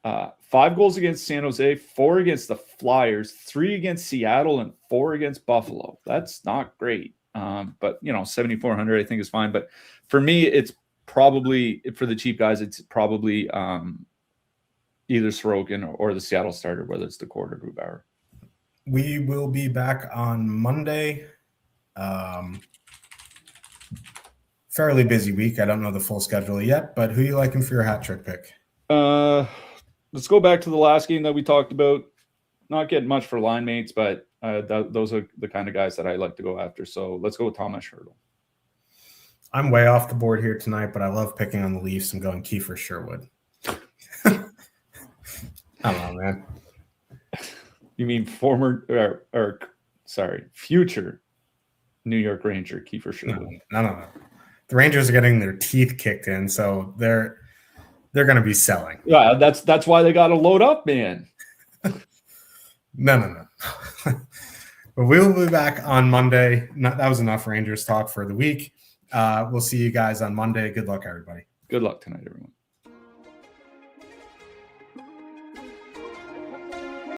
5 goals against San Jose, 4 against the Flyers, 3 against Seattle, and 4 against Buffalo. That's not great. But 7,400 I think is fine. But for me, it's probably, for the cheap guys, it's probably either Sorokin or the Seattle starter, whether it's the Cord or Grubauer. We will be back on Monday. Fairly busy week. I don't know the full schedule yet, but who are you liking for your hat trick pick? Let's go back to the last game that we talked about. Not getting much for line mates, but those are the kind of guys that I like to go after. So let's go with Thomas Hertl. I'm way off the board here tonight, but I love picking on the Leafs. I'm going Kiefer Sherwood. I don't know, man. You mean future New York Ranger Kiefer Sherwood? No. The Rangers are getting their teeth kicked in, so they're going to be selling. Yeah, that's why they got to load up, man. No. But we will be back on Monday. That was enough Rangers talk for the week. We'll see you guys on Monday. Good luck, everybody. Good luck tonight, everyone.